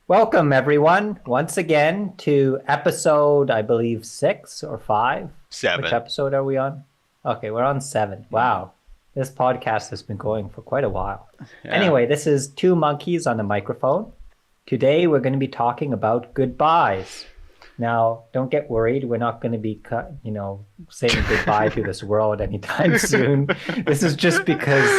Welcome, everyone, once again to episode, I believe, 6 or 5. Which 7. episode are we on? Okay, we're on 7. Mhm. Wow. This podcast has been going for quite a while. Yeah. Anyway, this is Two Monkeys on a Microphone. Today, we're going to be talking about goodbyes. Now, don't get worried. We're not going to be, saying goodbye to this world anytime soon. This is just because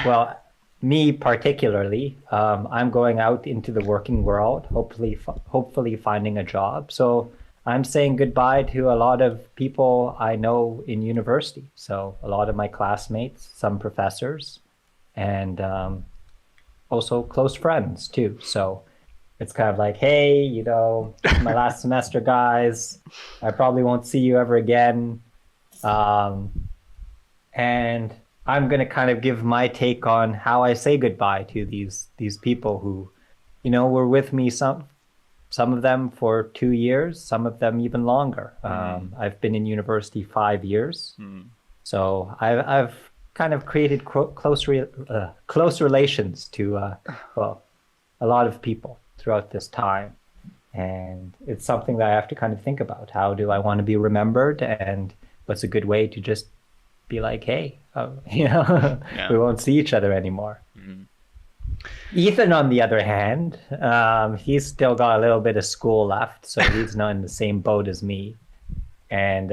well, me particularly, I'm going out into the working world, hopefully finding a job. So I'm saying goodbye to a lot of people I know in university. So a lot of my classmates, some professors, and also close friends too. So it's kind of like, hey, this is my last semester, guys. I probably won't see you ever again. Um, and I'm gonna kind of give my take on how I say goodbye to these people who, were with me some of them for 2 years, some of them even longer. Mm. I've been in university 5 years, Mm. so I've kind of created close relations to well a lot of people throughout this time, and it's something that I have to kind of think about. How do I want to be remembered, and what's a good way to just be like, hey, Yeah. we won't see each other anymore. Mm. Ethan, on the other hand, he's still got a little bit of school left, so he's not in the same boat as me. And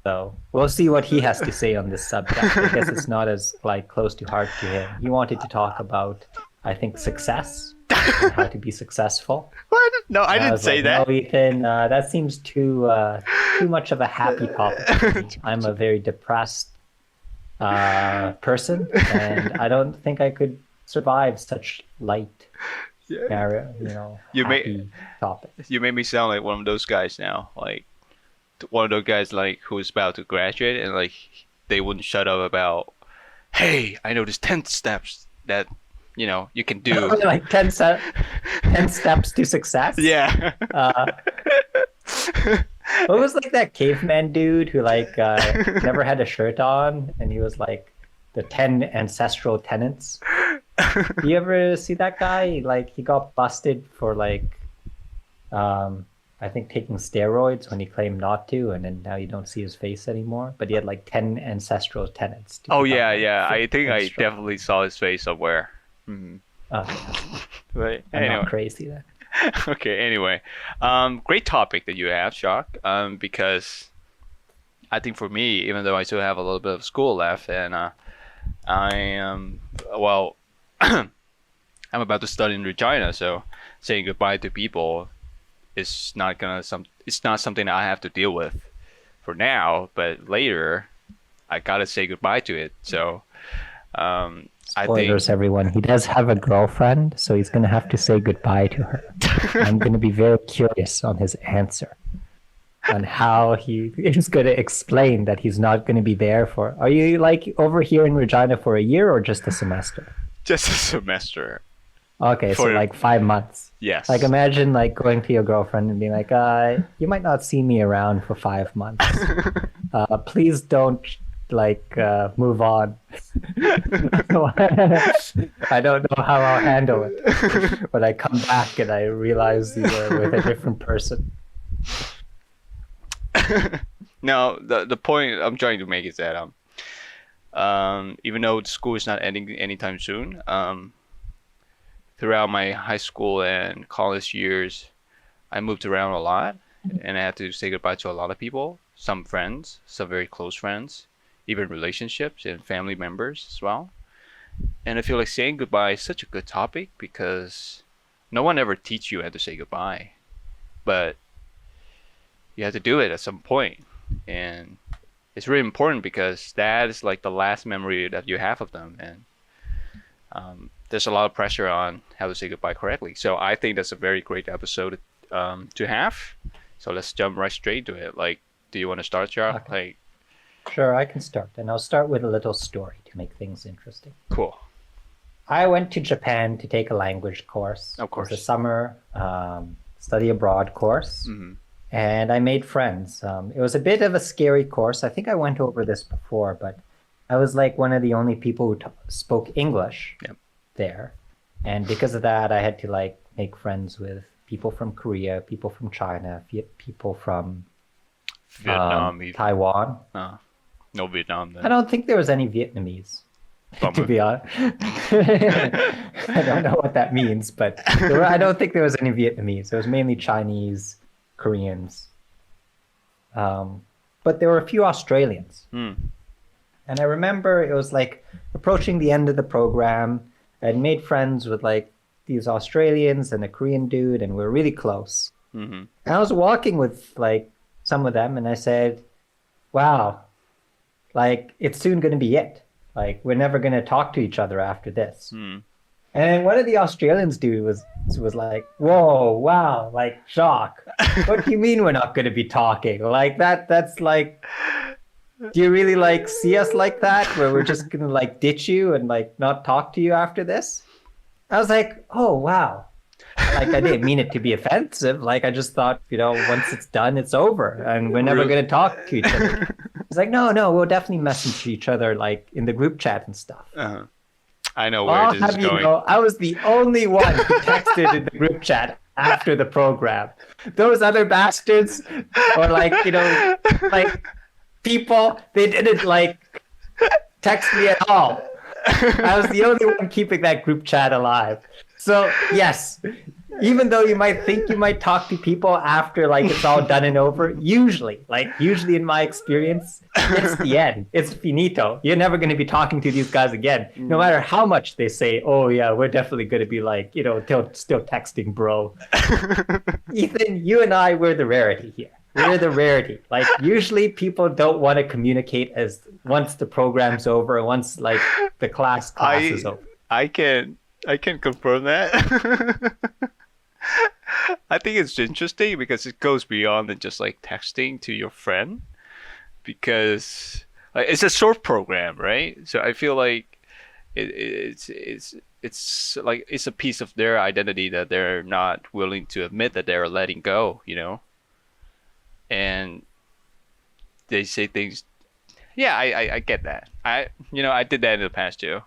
so we'll see what he has to say on this subject. I guess it's not as like close to heart to him. He wanted to talk about, I think, success and how to be successful. What? No, I And I didn't was say like, no, that. Ethan, that seems too much of a happy topic for me. I'm a very depressed person, and I don't think I could survive such light, Yeah. You made happy topics. you made me sound like one of those guys now, like one of those guys like who's about to graduate and like they wouldn't shut up about, hey, I know there's 10 steps that you can do. Like 10 steps to success. Yeah. Uh, what was like that caveman dude who like never had a shirt on, and he was like the 10 ancestral tenets. Do you ever see that guy? Like he got busted for like I think taking steroids when he claimed not to, and then now you don't see his face anymore. But he had like 10 ancestral tenets to Oh become yeah, like yeah. I fit think and I strong. definitely saw his face somewhere. Hmm. Okay, But I'm not anyway. crazy then. Okay, anyway. Great topic that you have, Shock. Because I think for me, even though I still have a little bit of school left, and I am, well, I'm about to study in Regina, so saying goodbye to people is not gonna it's not something that I have to deal with for now, but later I gotta say goodbye to it. So I think Spoilers, everyone. He does have a girlfriend, so he's going to have to say goodbye to her. I'm going to be very curious on his answer, on how he is going to explain that he's not going to be there for. Are you like over here in Regina for a year or just a semester? just a semester Okay, so for like 5 months. Like yes. imagine like going to your girlfriend and being like, you might not see me around for 5 months. Please don't like move on. I don't know how I'll handle it. But I come back and I realize you were with a different person. No, the point I'm trying to make is that even though the school is not ending anytime soon, throughout my high school and college years, I moved around a lot, and I had to say goodbye to a lot of people, some friends, some very close friends, even relationships and family members as well. And I feel like saying goodbye is such a good topic because no one ever teach you how to say goodbye, but you have to do it at some point, and it's really important because that is like the last memory that you have of them, and there's a lot of pressure on how to say goodbye correctly. So I think that's a very great episode to have. So let's jump right straight to it. Like, do you want to start, Jar? Okay. Like, Sure, I can start. And I'll start with a little story to make things interesting. cool. I went to Japan to take a language course. Of It was a course. summer study abroad course, Hmm. and I made friends. It was a bit of a scary course. I think I went over this before, but I was like one of the only people who spoke English Yep. there. And because of that, I had to like make friends with people from Korea, people from China, people from Vietnam even. Taiwan. No Vietnam I then. don't think there was any Vietnamese, to Bummer. be honest. I don't know what that means, but I don't think there was any Vietnamese. It was mainly Chinese, Koreans. But there were a few Australians. Hmm. And I remember it was like approaching the end of the program. I'd made friends with like these Australians and a Korean dude, and we were really close. Hmm. And I was walking with like some of them, and I said, wow, like it's soon going to be it. Like we're never going to talk to each other after this. Hmm. And one of the Australians dude was like, whoa, wow, like shock. What do you mean we're not going to be talking? Like that's like, do you really like see us like that where we're just going to like ditch you and like not talk to you after this? I was like, oh, wow. Like I didn't mean it to be offensive. Like I just thought, once it's done, it's over and we're never Really? going to talk to each other. He's like, no, we'll definitely message each other like in the group chat and stuff. Uh-huh. I know where I'll this is have you going. know, I was the only one who texted in the group chat after the program. Those other bastards, or like, like people, they didn't like text me at all. I was the only one keeping that group chat alive. So yes, even though you might think you might talk to people after like it's all done and over, usually in my experience, it's the end. It's finito. You're never going to be talking to these guys again, no matter how much they say, oh yeah, we're definitely going to be like, still texting, bro. Ethan, you and I, we're the rarity here. We're the rarity. Like usually people don't want to communicate as once the program's over, once like the class is over. I can confirm that. I think it's interesting because it goes beyond than just like texting to your friend, because like, it's a short program, right? So I feel like it's like it's a piece of their identity that they're not willing to admit that they're letting go, and they say things. Yeah, I get that. I did that in the past too.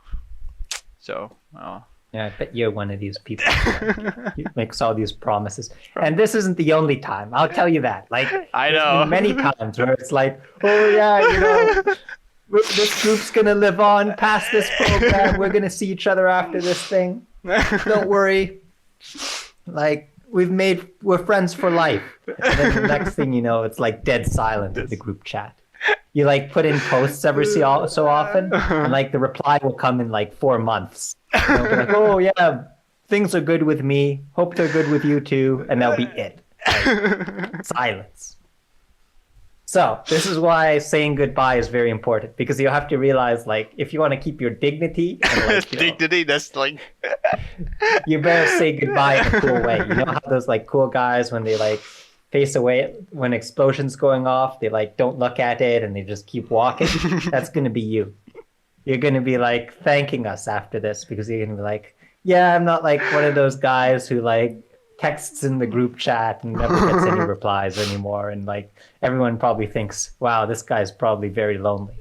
So. Yeah, I bet you're one of these people who makes all these promises. And this isn't the only time. I'll tell you that. Like, I there's know. been many times where it's like, oh yeah, this group's gonna live on past this program. We're gonna see each other after this thing. Don't worry. Like, we're friends for life. And then the next thing you know, it's like dead silent in the group chat. You like put in posts every so often, and like the reply will come in like 4 months. Be like, oh yeah, things are good with me. Hope they're good with you too, and that'll be it. Like, silence. So this is why saying goodbye is very important, because you have to realize, like, if you want to keep your dignity, and, like, Dignity. That's like. you better say goodbye in a cool way. You know how those like cool guys, when they like face away when explosion's going off, they like don't look at it and they just keep walking. That's gonna be you. You're gonna be like thanking us after this, because you're gonna be like, yeah, I'm not like one of those guys who like texts in the group chat and never gets any replies anymore, and like everyone probably thinks, wow, this guy's probably very lonely.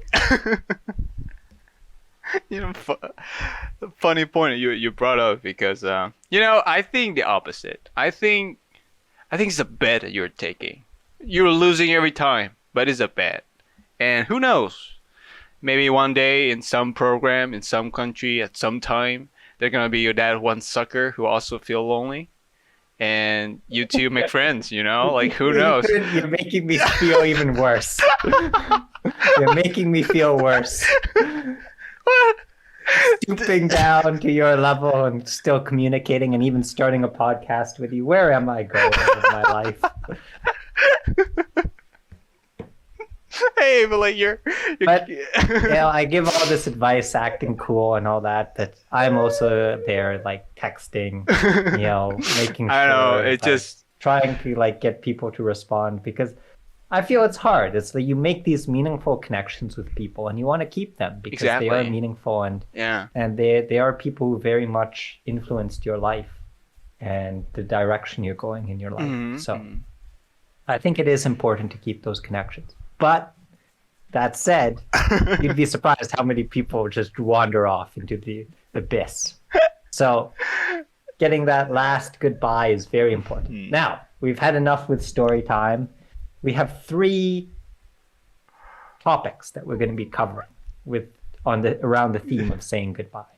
Funny point you brought up, because I think the opposite. I think it's a bet that you're taking. You're losing every time, but it's a bet. And who knows? Maybe one day in some program, in some country, at some time, they're going to be that one sucker who also feel lonely. And you two make friends, Like, who knows? You're making me feel even worse. You're making me feel worse. Stooping down to your level and still communicating and even starting a podcast with you. Where am I going in my life? Hey, but like you're But I give all this advice, acting cool and all that, but I'm also there like texting, making sure. I know, it like, just trying to like get people to respond, because I feel it's hard. It's like you make these meaningful connections with people and you want to keep them because they are meaningful, and they are people who very much influenced your life and the direction you're going in your life. Mm-hmm. So I think it is important to keep those connections. But that said, you'd be surprised how many people just wander off into the abyss. So getting that last goodbye is very important. Now, we've had enough with story time. We have 3 topics that we're going to be covering around the theme of saying goodbye.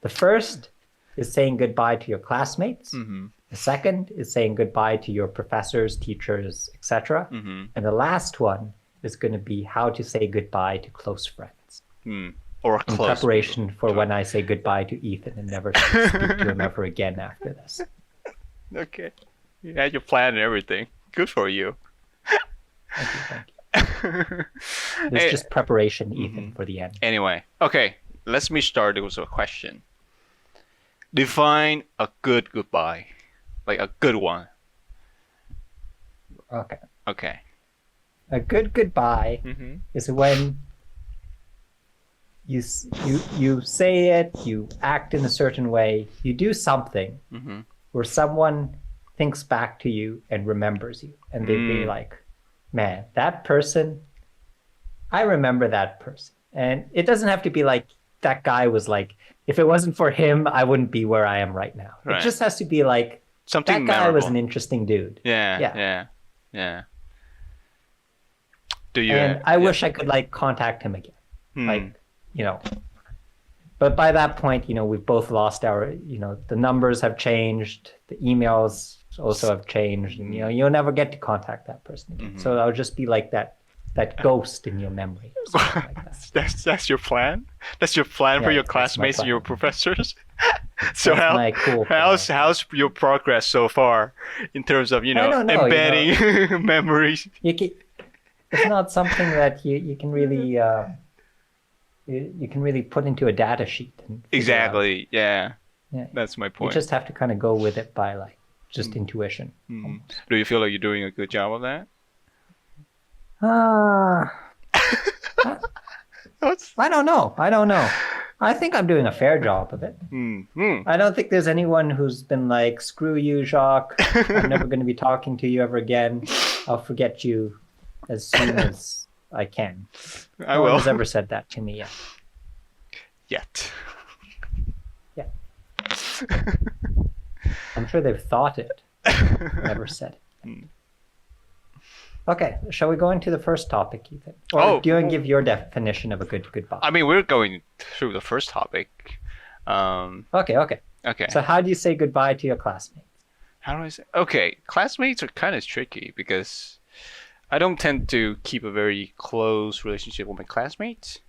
The first is saying goodbye to your classmates. Mm-hmm. The second is saying goodbye to your professors, teachers, etc. Mm-hmm. And the last one is going to be how to say goodbye to close friends. Or In close preparation people. for when I say goodbye to Ethan and never speak to him ever again after this. Okay. You had your plan and everything. Good for you. Thank you. It's just preparation, Ethan, for the end. Anyway, okay. Let me start with a question. Define a good goodbye. Like a good one. Okay. Okay. A good goodbye Mm-hmm. is when you say it, you act in a certain way, you do something Mm-hmm. where someone thinks back to you and remembers you, and they'd be like, man, that person, I remember that person. And it doesn't have to be like that guy was like, if it wasn't for him, I wouldn't be where I am right now. Right. It just has to be like, Something that guy was memorable. an interesting dude. Yeah. Do you? And I wish I could like contact him again. Like, but by that point, we've both lost the numbers have changed, the emails also have changed, and you'll never get to contact that person again. So I'll just be like that ghost in your memory or something like that. That's your plan? That's your plan for Yeah, your that's my classmates and plan. your professors? So That's my cool plan. how's your progress so far in terms of, don't know, embedding memories? It's not something that you can really you can really put into a data sheet. And figure out. Exactly. Yeah. Yeah. That's my You point. just have to kind of go with it by like just intuition. Do you feel like you're doing a good job of that? I don't know. I think I'm doing a fair job of it. I don't think there's anyone who's been like, screw you, Jacques. I'm never going to be talking to you ever again. I'll forget you as soon as I can. I No will. one has ever said that to me yet. Yet. Yeah. I'm sure they've thought it, never said it. Okay, shall we go into the first topic, Ethan? Or do you want to give your definition of a good goodbye? I mean, we're going through the first topic. Okay. Okay. So how do you say goodbye to your classmates? How do I say? Okay, classmates are kind of tricky because I don't tend to keep a very close relationship with my classmates.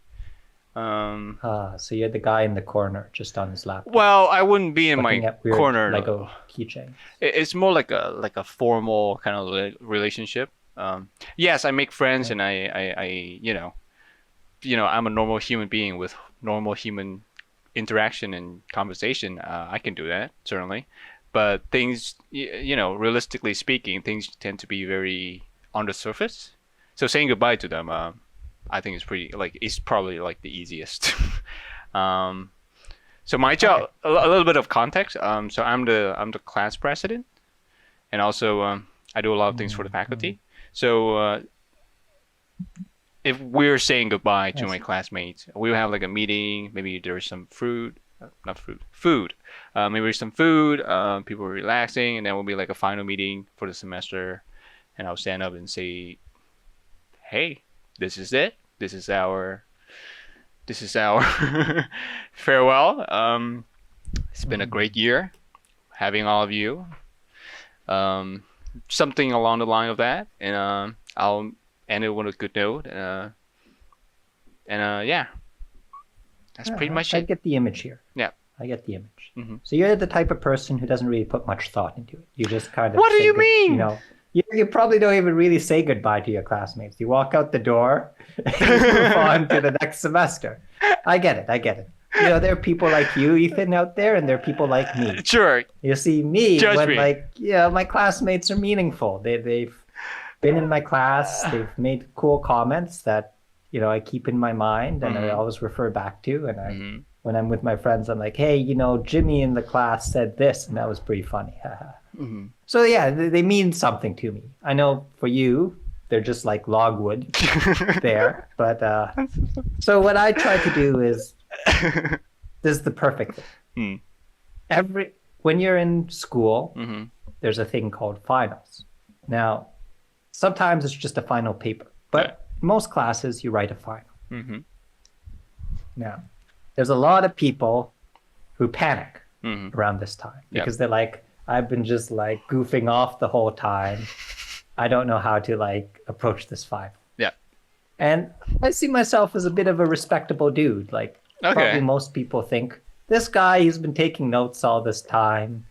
So you're the guy in the corner, just on his laptop. Well, I wouldn't be in looking my at weird corner. Lego keychain. It's more like a formal kind of relationship. Yes, I make friends, and I I'm a normal human being with normal human interaction and conversation. I can do that, certainly, but things, realistically speaking, things tend to be very on the surface. So saying goodbye to them, I think it's probably like the easiest. So my job, a little bit of context. So I'm the class president, and also I do a lot of things for the faculty. So if we're saying goodbye to my classmates, we'll have like a meeting. Maybe there's some food. Maybe some food. People are relaxing, and then we'll be like a final meeting for the semester. And I'll stand up and say, "Hey, this is it. This is our farewell. It's been a great year having all of you. Something along the line of that, and I'll end it with a good note. Yeah, that's pretty much I it. get the image here. Yeah. I get the image. Mhm. So you're the type of person who doesn't really put much thought into it. You just kind of. What do say you mean? You probably don't even really say goodbye to your classmates. You walk out the door and you move on to the next semester. I get it. There are people like you, Ethan, out there, and there are people like me. Sure. You see, me, Judge when me. my classmates are meaningful. They've been in my class. They've made cool comments that, I keep in my mind and I always refer back to. And when I'm with my friends, I'm like, hey, Jimmy in the class said this, and that was pretty funny. So yeah, they mean something to me. I know for you, they're just like logwood there. But so what I try to do is, this is the perfect thing. when you're in school, Mm-hmm. there's a thing called finals. Now, sometimes it's just a final paper, but Right. most classes you write a final. Mm-hmm. Now, there's a lot of people who panic Mm-hmm. around this time Yeah. because they're like, I've been just like goofing off the whole time. I don't know how to like approach this final. Yeah. And I see myself as a bit of a respectable dude. Like Okay. probably most people think this guy, he's been taking notes all this time.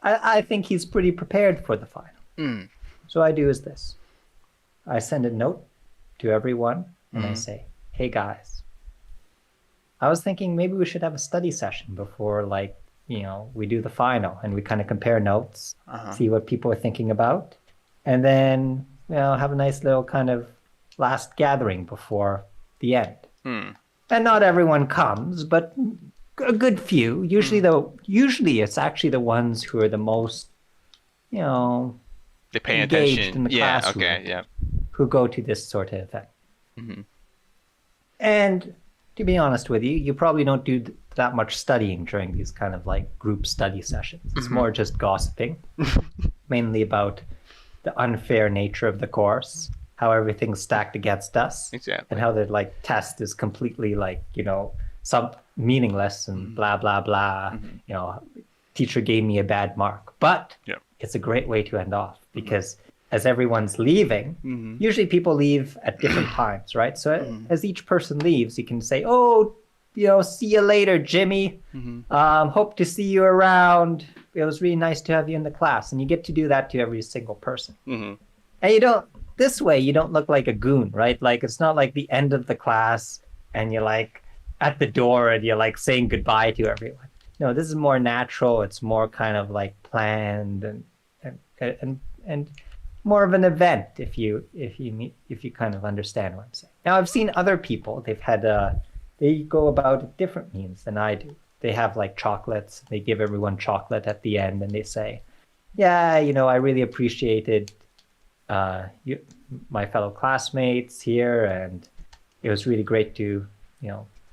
I think he's pretty prepared for the final. Mm. So I do is this. I send a note to everyone and I Mhm. say, hey guys, I was thinking maybe we should have a study session before like, we do the final and we kind of compare notes, Uh-huh. see what people are thinking about, and then, have a nice little kind of last gathering before the end. Mm. And not everyone comes, but a good few. Usually it's actually the ones who are the most, They pay engaged attention. in the Yeah. classroom. Okay. Yeah. who go to this sort of event. Mm-hmm. And to be honest with you, you probably don't do that much studying during these kind of like group study sessions. It's more just gossiping, mainly about the unfair nature of the course, how everything's stacked against us, Exactly. and how the like test is completely like, some meaningless and blah, blah, blah. Teacher gave me a bad mark. But Yeah. it's a great way to end off because as everyone's leaving, Mm-hmm. usually people leave at different times, right? So as each person leaves, you can say, "Oh, see you later, Jimmy. Mm-hmm. Hope to see you around. It was really nice to have you in the class." And you get to do that to every single person. Mm-hmm. And this way, you don't look like a goon, right? Like it's not like the end of the class and you're like at the door and you're like saying goodbye to everyone. No, this is more natural. It's more kind of like planned and more of an event if you kind of understand what I'm saying. Now I've seen other people, they go about it different means than I do. They have like chocolates, they give everyone chocolate at the end and they say, yeah, I really appreciated my fellow classmates here and it was really great to,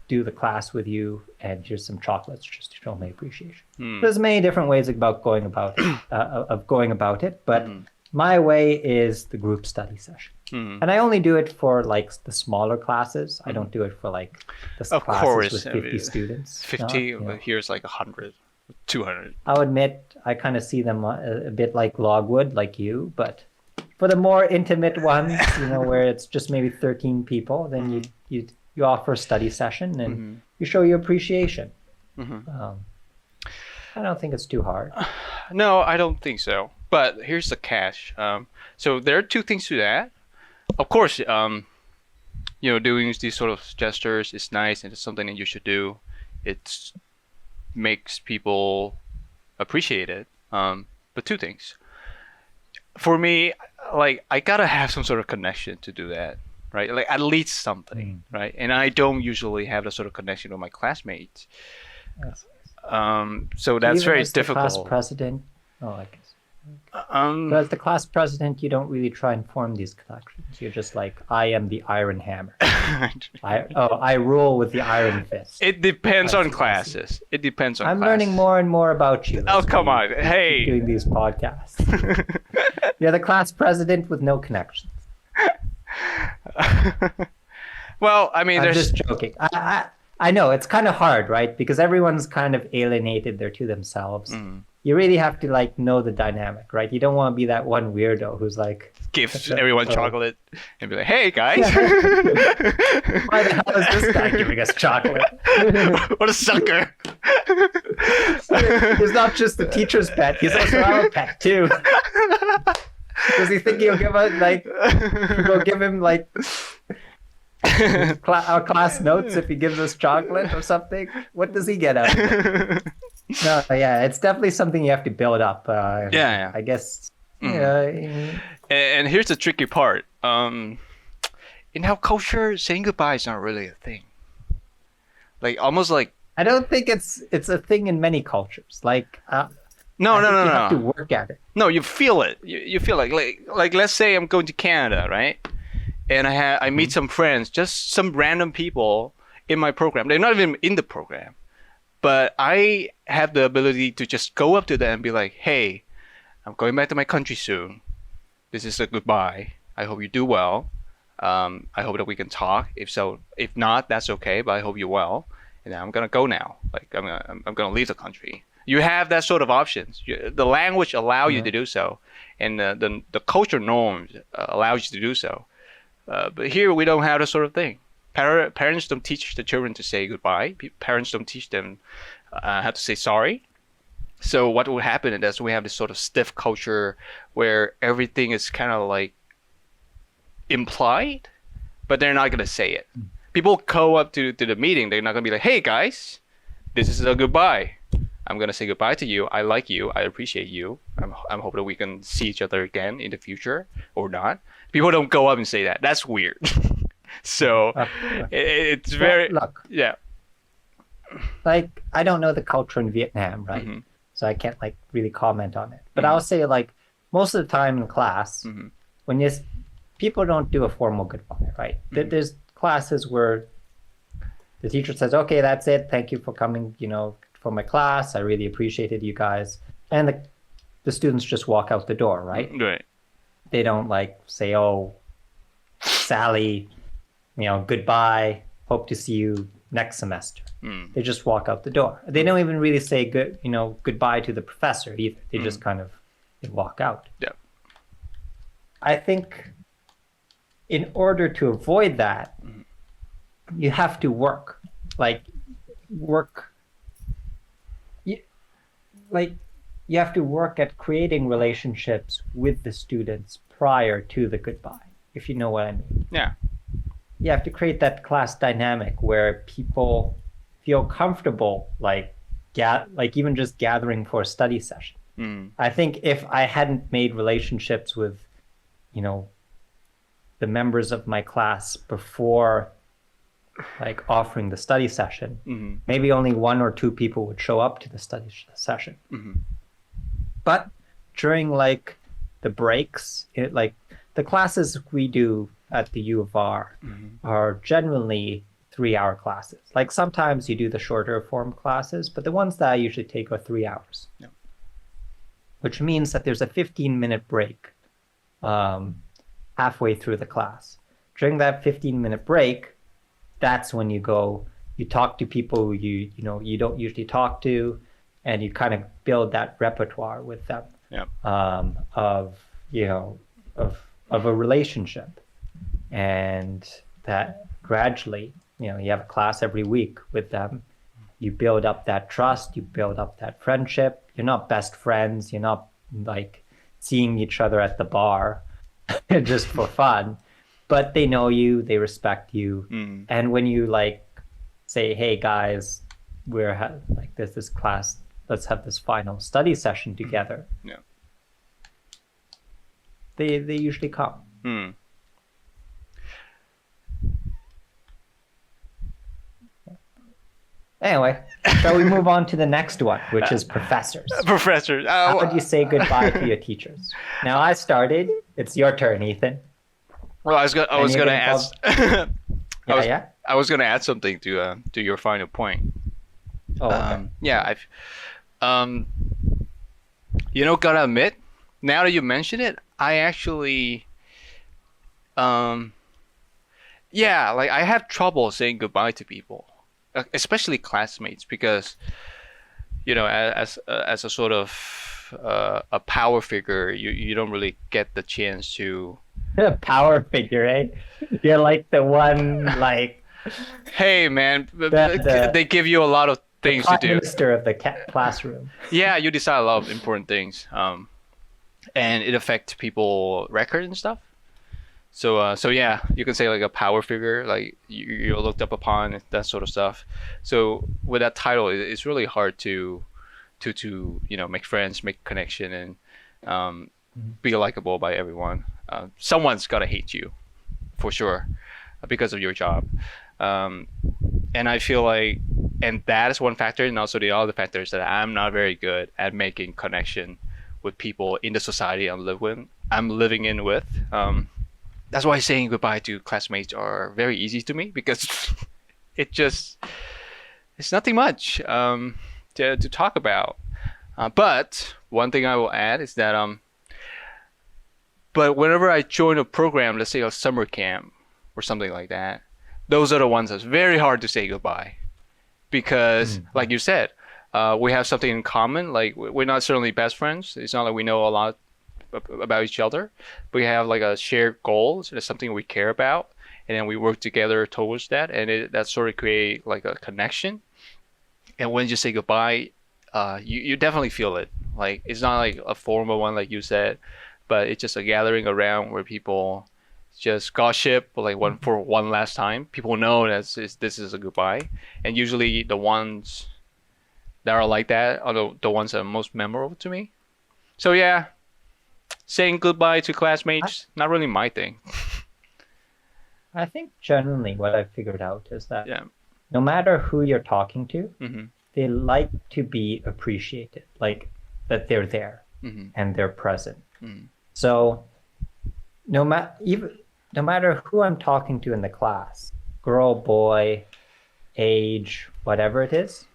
do the class with you and here's some chocolates just to show my appreciation. There's many different ways about going about it, but my way is the group study session. Mm-hmm. And I only do it for like the smaller classes. I don't do it for like the Of classes course, with I 50 mean, students. 50, No, but here's like 100, 200. I'll admit I kind of see them a bit like logwood, like you, but for the more intimate ones, where it's just maybe 13 people, then you offer a study session and you show your appreciation. I don't think it's too hard. No, I don't think so. But here's the catch. So there are two things to that. Of course, doing these sort of gestures is nice and it's something that you should do. It makes people appreciate it. But two things. For me, like I gotta have some sort of connection to do that, right? Like at least something, right? And I don't usually have that sort of connection with my classmates. Yes. So that's Even very as the class difficult. president, I guess. Um, But as the class president, you don't really try and form these connections. You're just like, I am the Iron Hammer. I rule with the Iron Fist. It depends I on see, I see. classes. It depends on I'm classes. learning more and more about you. Oh, as come we on. keep Hey. doing these podcasts. You're the class president with no connections. Well, I mean, I'm there's... just joking. I know it's kind of hard, right? Because everyone's kind of alienated. They're to themselves. You really have to like know the dynamic, right? You don't want to be that one weirdo who's like, gives everyone chocolate and be like, hey, guys. why the hell is this guy giving us chocolate? What a sucker. He's not just the teacher's pet, he's also our pet too. Does he think he'll give us we'll give him like our class notes if he gives us chocolate or something? What does he get out of it? No, yeah, it's definitely something you have to build up. Yeah. I guess. And here's the tricky part. In our culture, saying goodbye is not really a thing. Like, almost like... I don't think it's a thing in many cultures. Like, No. you have to work at it. No, you feel it. You feel like let's say I'm going to Canada, right? And I meet some friends, just some random people in my program. They're not even in the program. But I have the ability to just go up to them and be like, hey, I'm going back to my country soon. This is a goodbye. I hope you do well. I hope that we can talk. If so, if not, that's okay. But I hope you're well. And I'm gonna go now. Like I'm gonna leave the country. You have that sort of options. The language allow you Yeah. to do so, and the cultural norms allows you to do so. But here we don't have that sort of thing. Parents don't teach the children to say goodbye. Parents don't teach them how to say sorry. So what will happen is we have this sort of stiff culture where everything is kind of like implied, but they're not gonna say it. People go up to the meeting, they're not gonna be like, "Hey guys, this is a goodbye. I'm gonna say goodbye to you. I like you. I appreciate you. I'm hoping we can see each other again in the future or not." People don't go up and say that. That's weird. So Uh, it's well, very look, yeah. like I don't know the culture in Vietnam, right? Mhm. So I can't like really comment on it. But Mhm. I'll say like most of the time in class, Mhm. when you people don't do a formal goodbye, right? Mhm. There's classes where the teacher says, "Okay, that's it. Thank you for coming, for my class. I really appreciated you guys." And the students just walk out the door, right? Right. They don't like say, "Oh, Sally, goodbye. Hope to see you next semester." Mm. They just walk out the door. They don't even really say goodbye to the professor either. They just kind of they walk out. Yeah. I think in order to avoid that, you have to work. Like work you, like you have to work at creating relationships with the students prior to the goodbye, if you know what I mean. Yeah. You have to create that class dynamic where people feel comfortable, like even just gathering for a study session. Mm. I think if I hadn't made relationships with, the members of my class before, like offering the study session, Mhm. maybe only one or two people would show up to the study session. Mhm. But during like the breaks, like the classes we do at the U of R Mhm. are generally 3-hour classes. Like sometimes you do the shorter form classes, but the ones that I usually take are 3 hours. Yeah. Which means that there's a 15-minute break halfway through the class. During that 15-minute break, that's when you talk to people you don't usually talk to, and you kind of build that repertoire with them Yeah. of a relationship, and that gradually you have a class every week with them. You build up that trust, you build up that friendship. You're not best friends, you're not like seeing each other at the bar just for fun, but they know you, they respect you. Mm. And when you like say, "Hey guys, like there's this class, let's have this final study session together," Yeah. they usually come. Mm. Anyway, shall we move on to the next one, which is professors? Professor. How would you say goodbye to your teachers? Now I started. It's your turn, Ethan. Well, I was And you're gonna getting ask. Yeah. I was gonna add something to your final point. Oh, okay. Yeah, gotta admit, now that you mention it, I actually, yeah, like I have trouble saying goodbye to people, especially classmates, because, as a sort of a power figure, you don't really get the chance to. Power figure, eh? You're like the one, like Hey, man, the they give you a lot of things to prime do. minister of the classroom. Yeah, you decide a lot of important things, and it affects people record and stuff. So yeah, you can say like a power figure, like you're looked up upon, that sort of stuff. So with that title, it's really hard to make friends, make connection, and be likable by everyone. Someone's gotta hate you, for sure, because of your job. And I feel like, and that is one factor, and also the other factor is that I'm not very good at making connection with people in the society I'm living in with. That's why saying goodbye to classmates are very easy to me, because it just it's nothing much to talk about. But one thing I will add is that but whenever I join a program, let's say a summer camp or something like that, those are the ones that's very hard to say goodbye because, like you said, we have something in common. Like we're not certainly best friends. It's not like we know a lot about each other. But we have like a shared goal. So it's something we care about, and then we work together towards that, and that sort of create like a connection. And when you say goodbye, you definitely feel it. Like it's not like a formal one, like you said, but it's just a gathering around where people just gossip like one for one last time. People know that this is a goodbye, and usually the ones that are like that are the ones that are most memorable to me. So yeah, saying goodbye to classmates, not really my thing. I think generally what I've figured out is that Yeah. no matter who you're talking to, hmm they like to be appreciated, like that they're there hmm and they're present. hmm So no matter who I'm talking to in the class, girl, boy, age, whatever it is,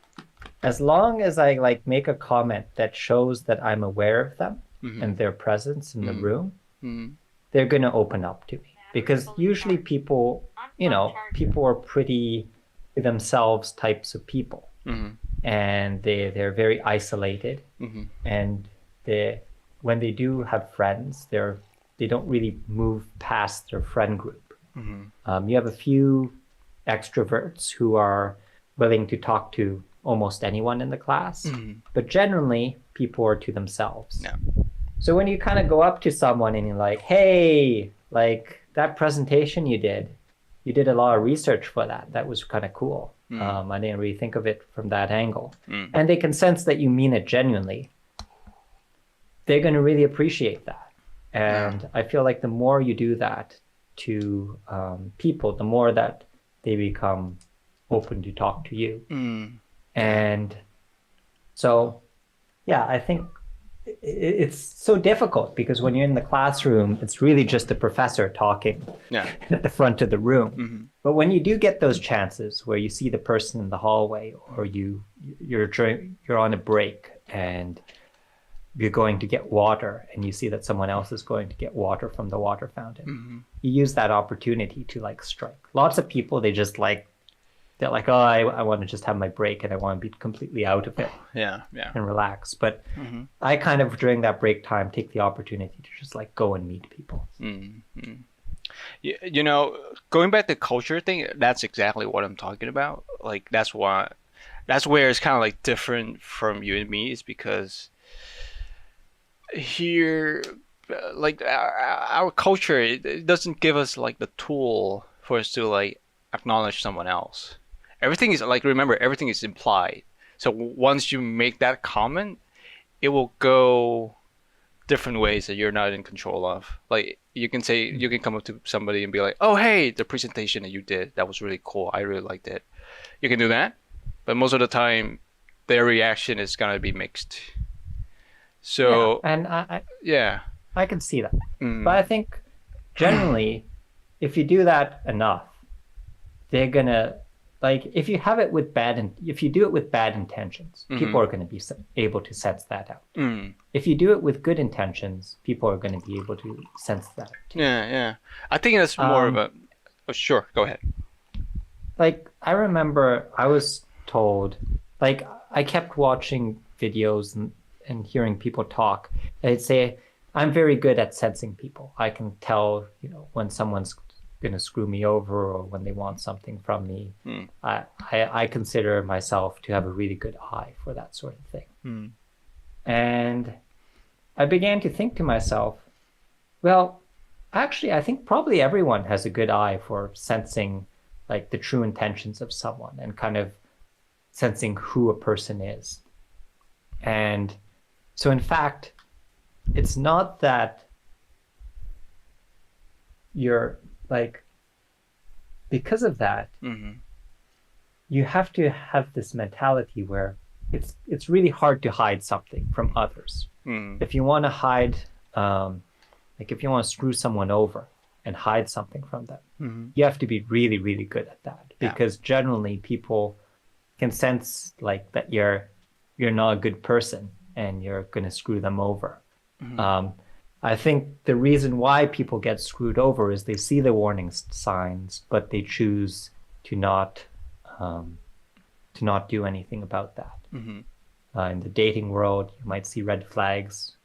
as long as I like make a comment that shows that I'm aware of them hmm and their presence in the room, hmm they're going to open up to me because usually people, people are pretty themselves types of people, hmm and they're very isolated, hmm and when they do have friends, they don't really move past their friend group. hmm You have a few extroverts who are willing to talk to almost anyone in the class, hmm but generally people are to themselves. Yeah. So when you kind of go up to someone and you're like, hey, like that presentation you did a lot of research for that. That was kind of cool. I didn't really think of it from that angle. And they can sense that you mean it genuinely. They're going to really appreciate that. And I feel like the more you do that to people, the more that they become open to talk to you. Mm. And so, yeah, I think it's so difficult because when you're in the classroom, it's really just the professor talking Yeah. at the front of the room. hmm But when you do get those chances where you see the person in the hallway, or you're on a break and you're going to get water and you see that someone else is going to get water from the water fountain, you use that opportunity to like strike. Lots of people, they're like, oh, I want to just have my break and I want to be completely out of it Yeah. Yeah. and relax. But hmm I kind of, during that break time, take the opportunity to just like go and meet people. Mm-hmm. You know, going back to culture thing, that's exactly what I'm talking about. Like that's where it's kind of like different from you and me is because here, like our culture, it doesn't give us like the tool for us to like acknowledge someone else. Everything is like, remember, everything is implied. So once you make that comment, it will go different ways that you're not in control of. Like you can come up to somebody and be like, "Oh, hey, the presentation that you did, that was really cool. I really liked it." You can do that, but most of the time, their reaction is gonna be mixed. So And yeah, I can see that. mm, But I think generally, if you do that enough, they're gonna like if you do it with bad intentions, people are gonna be able to sense that out. mm, If you do it with good intentions, people are gonna be able to sense that. yeah. I think that's more of a. Oh, sure, go ahead. Like I remember I was told, like I kept watching videos and hearing people talk. They'd say, I'm very good at sensing people. I can tell, when someone's going to screw me over or when they want something from me. Mm. I consider myself to have a really good eye for that sort of thing. Mm. And I began to think to myself, well, actually, I think probably everyone has a good eye for sensing like the true intentions of someone and kind of sensing who a person is. And so in fact, it's not that you're like, because of that, hmm you have to have this mentality where it's really hard to hide something from others. Mm. If you want to hide, like if you want to screw someone over and hide something from them, hmm you have to be really, really good at that Yeah. because generally people can sense like that you're not a good person and you're going to screw them over. Um, I think the reason why people get screwed over is they see the warning signs, but they choose um, to not do anything about that. In the dating world, you might see red flags,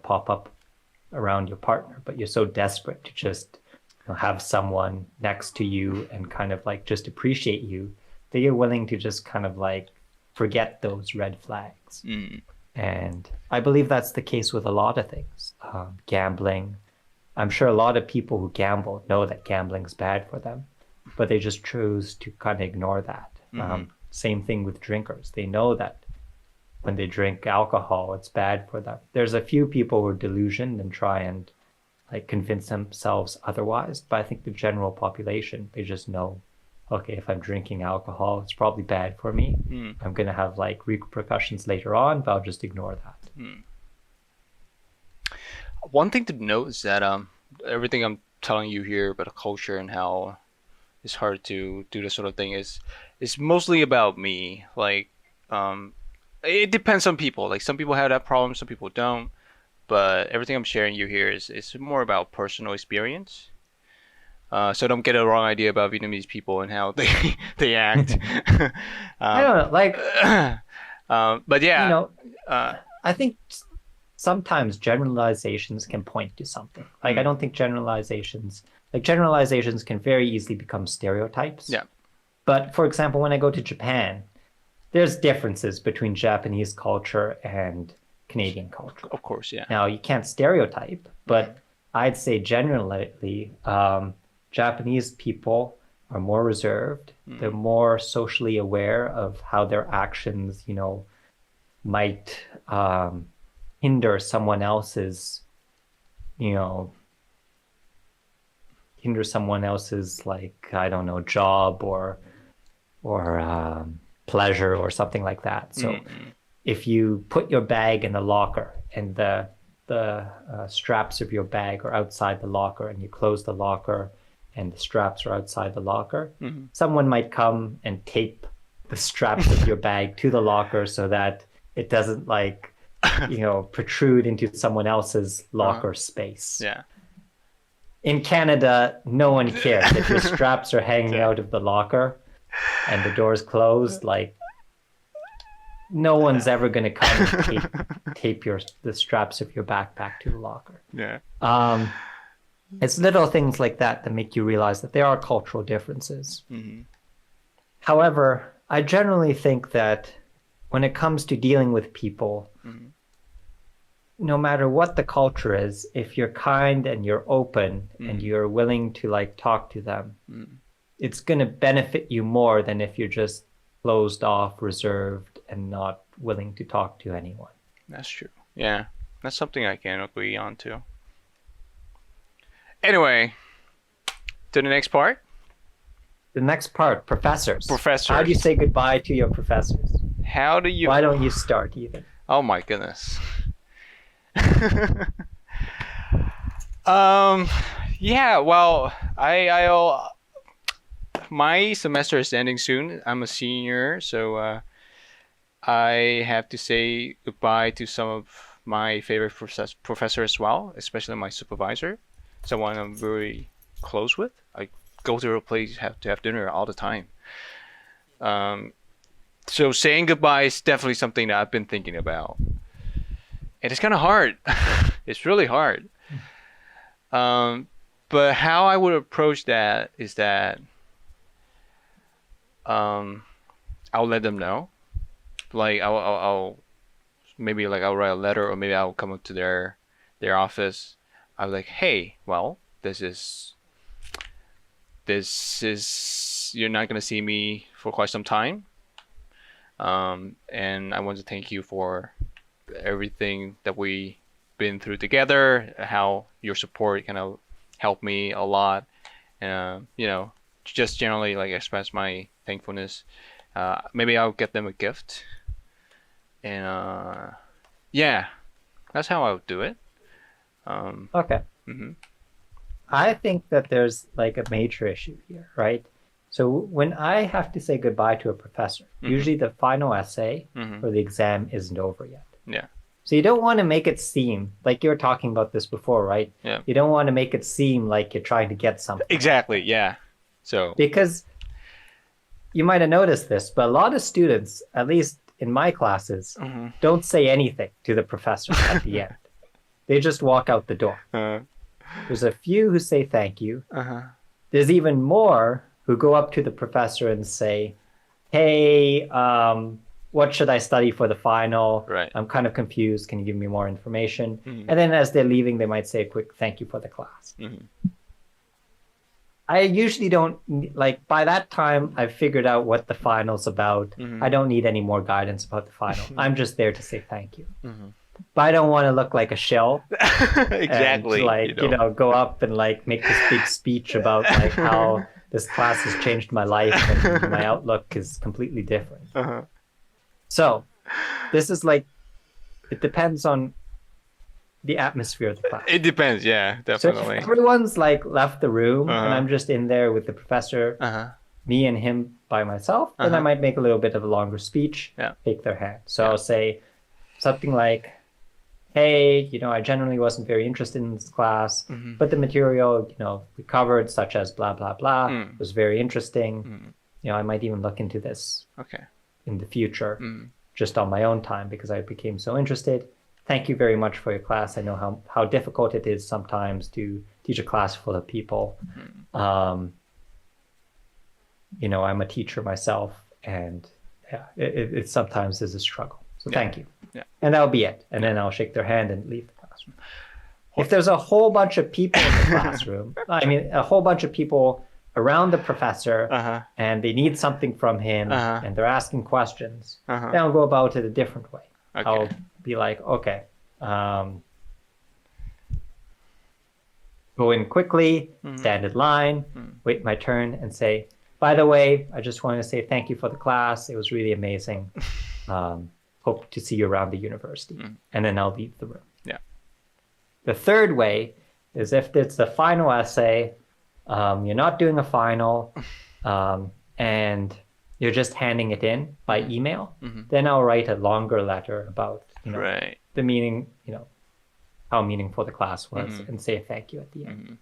pop up around your partner, but you're so desperate to just have someone next to you and kind of like just appreciate you that you're willing to just kind of like forget those red flags. And I believe that's the case with a lot of things. Gambling. I'm sure a lot of people who gamble know that gambling's bad for them, but they just choose to kind of ignore that. Same thing with drinkers. They know that when they drink alcohol, it's bad for them. There's a few people who are delusioned and try and like convince themselves otherwise, but I think the general population, they just know, okay, if I'm drinking alcohol, it's probably bad for me. I'm going to have like repercussions later on, but I'll just ignore that. One thing to note is that everything I'm telling you here about the culture and how it's hard to do this sort of thing is mostly about me. Like, it depends on people. Like some people have that problem, some people don't. But everything I'm sharing you here is more about personal experience. So don't get a wrong idea about Vietnamese people and how they act. I don't know, like, but yeah, I think sometimes generalizations can point to something. Like, I don't think generalizations can very easily become stereotypes. Yeah. But for example, when I go to Japan, there's differences between Japanese culture and Canadian culture. Of course, yeah. Now, you can't stereotype, but I'd say generally, Japanese people are more reserved. They're more socially aware of how their actions, might hinder someone else's, like, I don't know, job or pleasure or something like that. So if you put your bag in the locker and the straps of your bag are outside the locker and you close the locker and the straps are outside the locker, someone might come and tape the straps of your bag to the locker so that it doesn't like, protrude into someone else's locker space. Yeah. In Canada, no one cares if your straps are hanging out of the locker and the door's closed. Like, no one's ever going to come and tape the straps of your backpack to the locker. Yeah. It's little things like that make you realize that there are cultural differences. However, I generally think that when it comes to dealing with people, no matter what the culture is, if you're kind and you're open and you're willing to like talk to them, it's going to benefit you more than if you're just closed off, reserved, and not willing to talk to anyone. That's true. Yeah, that's something I can agree on too. Anyway, to the next part. The next part, professors. Professors. How do you say goodbye to your professors? How do you? Why don't you start even? Oh my goodness. Yeah, well, I'll my semester is ending soon. I'm a senior, so I have to say goodbye to some of my favorite professors as well, especially my supervisor, someone I'm very close with. I go to her place to have dinner all the time. So saying goodbye is definitely something that I've been thinking about. And it's kind of hard. It's really hard. But how I would approach that is that I'll let them know. Like I'll maybe like I'll write a letter, or maybe I'll come up to their office. I'm like, hey, well, this is you're not gonna see me for quite some time. And I want to thank you for everything that we been through together, how your support kind of helped me a lot, and just generally like express my thankfulness. Maybe I'll get them a gift, and yeah, that's how I would do it. Okay. I think that there's like a major issue here, right? So when I have to say goodbye to a professor, usually the final essay or the exam isn't over yet. Yeah. So you don't want to make it seem like you were talking about this before, right? Yeah. You don't want to make it seem like you're trying to get something. Exactly. Yeah. So. Because you might have noticed this, but a lot of students, at least in my classes, don't say anything to the professor at the end. They just walk out the door. There's a few who say thank you. There's even more who go up to the professor and say, hey, what should I study for the final? Right. I'm kind of confused. Can you give me more information? And then as they're leaving, they might say a quick thank you for the class. I usually don't, like, by that time, I've figured out what the final's about. I don't need any more guidance about the final. I'm just there to say thank you. But I don't want to look like a shell. Exactly. And, like, you know, go up and, like, make this big speech about, like, how this class has changed my life and my outlook is completely different. So this is like, it depends on the atmosphere of the class. It depends. Yeah, So definitely. if everyone's like left the room and I'm just in there with the professor, me and him by myself, then I might make a little bit of a longer speech, take their hand. So I'll say something like, hey, you know, I generally wasn't very interested in this class, but the material, you know, we covered, such as blah, blah, blah, was very interesting. You know, I might even look into this in the future, just on my own time, because I became so interested. Thank you very much for your class. I know how difficult it is sometimes to teach a class full of people. You know, I'm a teacher myself, and yeah, it sometimes is a struggle. So thank you. And that'll be it. And then I'll shake their hand and leave the classroom. If there's a whole bunch of people in the classroom, I mean, a whole bunch of people around the professor, and they need something from him, and they're asking questions, then I'll go about it a different way. I'll be like, okay, go in quickly, stand in line, wait my turn, and say, by the way, I just wanted to say thank you for the class. It was really amazing. Hope to see you around the university. And then I'll leave the room. Yeah. The third way is if it's the final essay, you're not doing a final, and you're just handing it in by email, then I'll write a longer letter about, you know, the meaning, you know, how meaningful the class was, and say thank you at the end,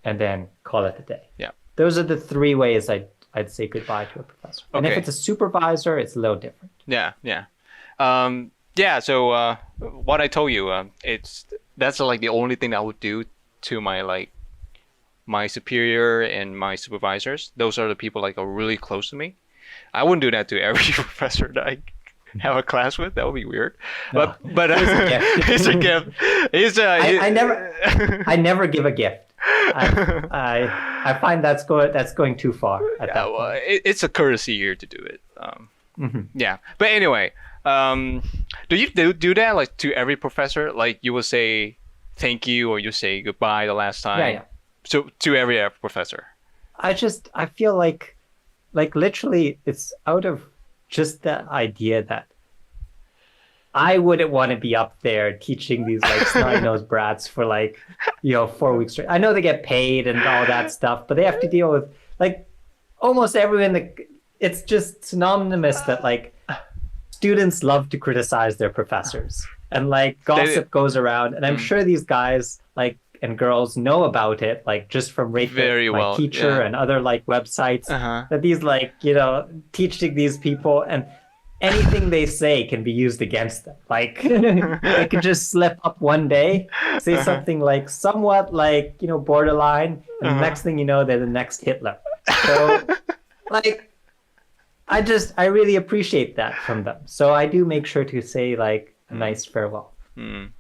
and then call it a day. Yeah. Those are the three ways I'd say goodbye to a professor. And if it's a supervisor, it's a little different. Yeah, yeah. So what I told you, that's like the only thing I would do to my superior and my supervisors. Those are the people like are really close to me. I wouldn't do that to every professor that I have a class with. That would be weird. No. But it's a gift. I never give a gift. I find that's going too far at that point. It's a courtesy here to do it. Yeah. But anyway, do you do that like to every professor? Like you will say thank you or you say goodbye the last time? Yeah. So to every professor. I feel like literally it's out of just the idea that I wouldn't want to be up there teaching these like snot-nosed brats for like, you know, 4 weeks straight. I know they get paid and all that stuff, but they have to deal with like almost everyone. It's just synonymous that like students love to criticize their professors, and like gossip goes around. And I'm sure these guys like and girls know about it, like just from Rate My Teacher and other like websites that these like, you know, teaching these people, and anything they say can be used against them. Like they could just slip up one day, say something like somewhat like, you know, borderline, and the next thing you know, they're the next Hitler. So like, I really appreciate that from them. So I do make sure to say like a nice farewell.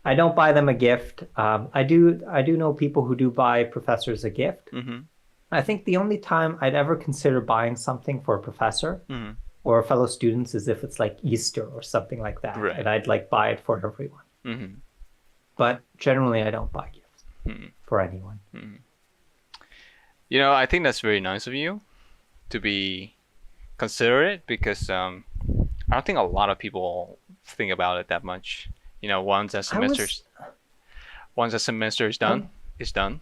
I don't buy them a gift. I do know people who do buy professors a gift. I think the only time I'd ever consider buying something for a professor or fellow students is if it's like Easter or something like that, and I'd like buy it for everyone. But generally, I don't buy gifts for anyone. You know, I think that's very nice of you to be considerate, because I don't think a lot of people think about it that much. You know, once a semester is done, it's done.